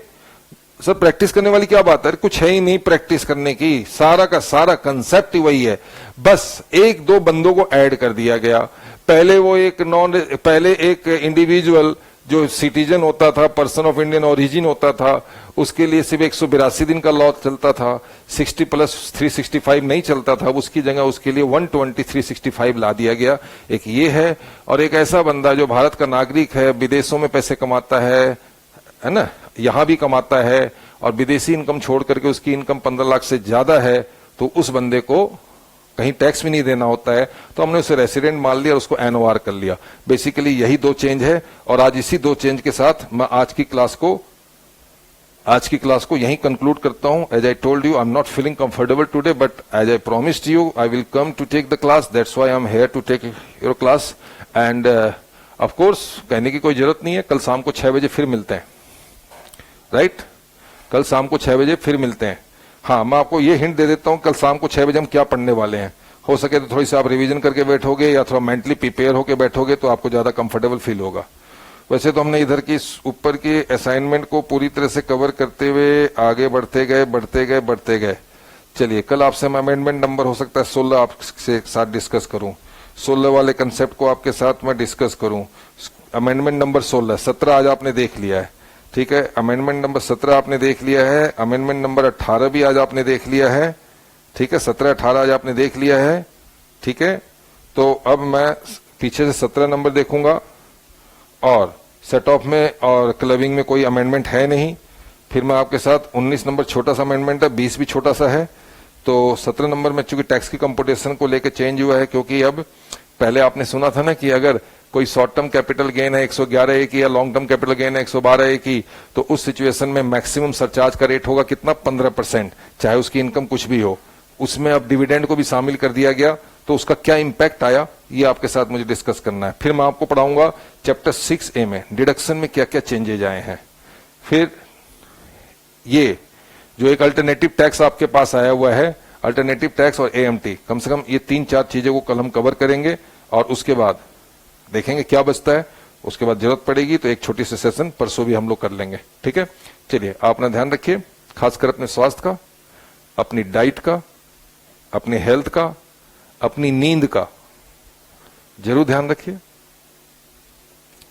सर प्रैक्टिस करने वाली क्या बात है? कुछ है ही नहीं प्रैक्टिस करने की, सारा का सारा कंसेप्ट ही वही है, बस 1-2 बंदों को ऐड कर दिया गया। पहले एक इंडिविजुअल जो सिटीजन होता था, पर्सन ऑफ इंडियन ओरिजिन होता था, उसके लिए सिर्फ 182 दिन का लॉ चलता था, 60+365 नहीं चलता था, उसकी जगह उसके लिए 120/365 ला दिया गया। एक ये है, और एक ऐसा बंदा जो भारत का नागरिक है, विदेशों में पैसे कमाता है ना, यहां भी कमाता है, और विदेशी इनकम छोड़ करके उसकी इनकम 15 लाख से ज्यादा है, तो उस बंदे को कहीं टैक्स भी नहीं देना होता है, तो हमने उसे रेसिडेंट मान लिया और उसको एनओआर कर लिया। बेसिकली यही 2 चेंज है, और आज इसी 2 चेंज के साथ मैं आज की क्लास को यहीं कंक्लूड करता हूं। As I told you, I am not feeling comfortable today, but as I promised you, I will come to take the class, that's why I am here to take your class. And of course कहने की कोई जरूरत नहीं है, कल शाम को 6 बजे फिर मिलते हैं, राइट? कल शाम को 6 बजे फिर मिलते हैं। हाँ, मैं आपको ये हिंट दे देता हूं, कल शाम को 6 बजे हम क्या पढ़ने वाले हैं। हो सके तो थोड़ी सी आप रिवीजन करके बैठोगे या थोड़ा मेंटली प्रिपेयर होके बैठोगे तो आपको ज्यादा कंफर्टेबल फील होगा। वैसे तो हमने इधर की ऊपर की असाइनमेंट को पूरी तरह से कवर करते हुए आगे बढ़ते गए। चलिए, कल आपसे मैं अमेंडमेंट नंबर हो सकता है 16 आपसे साथ डिस्कस करूं, 16 वाले कंसेप्ट को आपके साथ मैं डिस्कस करूं। अमेंडमेंट नंबर 16, 17 आज आपने देख लिया है, ठीक है। अमेंडमेंट नंबर 17 आपने देख लिया है, अमेंडमेंट नंबर 18 भी आज आपने देख लिया है, ठीक है। 17-18 आज आपने देख लिया है, ठीक है। तो अब मैं पीछे से 17 नंबर देखूंगा, और सेट ऑफ में और क्लबिंग में कोई अमेंडमेंट है नहीं। फिर मैं आपके साथ 19 नंबर छोटा सा अमेंडमेंट है, 20 भी छोटा सा है। तो 17 नंबर में चूंकि टैक्स की कंप्यूटेशन को लेकर चेंज हुआ है, क्योंकि अब पहले आपने सुना था ना कि अगर कोई शॉर्ट टर्म कैपिटल गेन है 111A की, या लॉन्ग टर्म कैपिटल गेन है 112A की, तो उस सिचुएशन में मैक्सिमम सरचार्ज का रेट होगा कितना? 15%, चाहे उसकी इनकम कुछ भी हो। उसमें अब डिविडेंड को भी शामिल कर दिया गया, तो उसका क्या इंपैक्ट आया ये आपके साथ मुझे डिस्कस करना है। फिर मैं आपको पढ़ाऊंगा चैप्टर 6A में डिडक्शन में क्या क्या चेंजेज आए हैं। फिर ये जो एक अल्टरनेटिव टैक्स आपके पास आया हुआ है, अल्टरनेटिव टैक्स और AMT, कम से कम ये 3-4 चीजों को कल हम कवर करेंगे, और उसके बाद देखेंगे क्या बचता है। उसके बाद जरूरत पड़ेगी तो एक छोटी सी सेशन परसों भी हम लोग कर लेंगे, ठीक है। चलिए, आप अपना ध्यान रखिए, खासकर अपने स्वास्थ्य का, अपनी डाइट का, अपने हेल्थ का, अपनी नींद का जरूर ध्यान रखिए।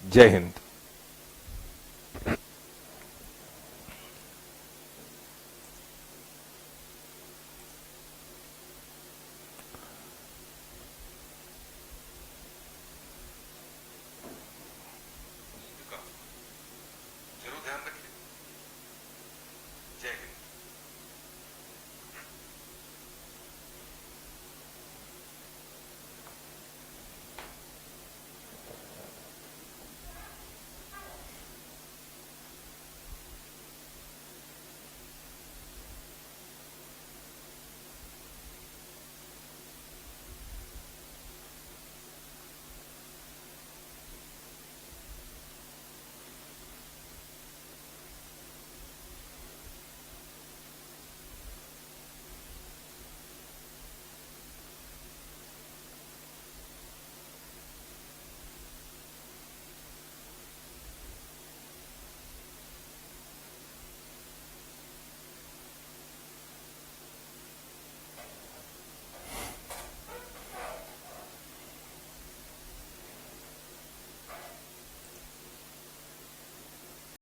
जय हिंद।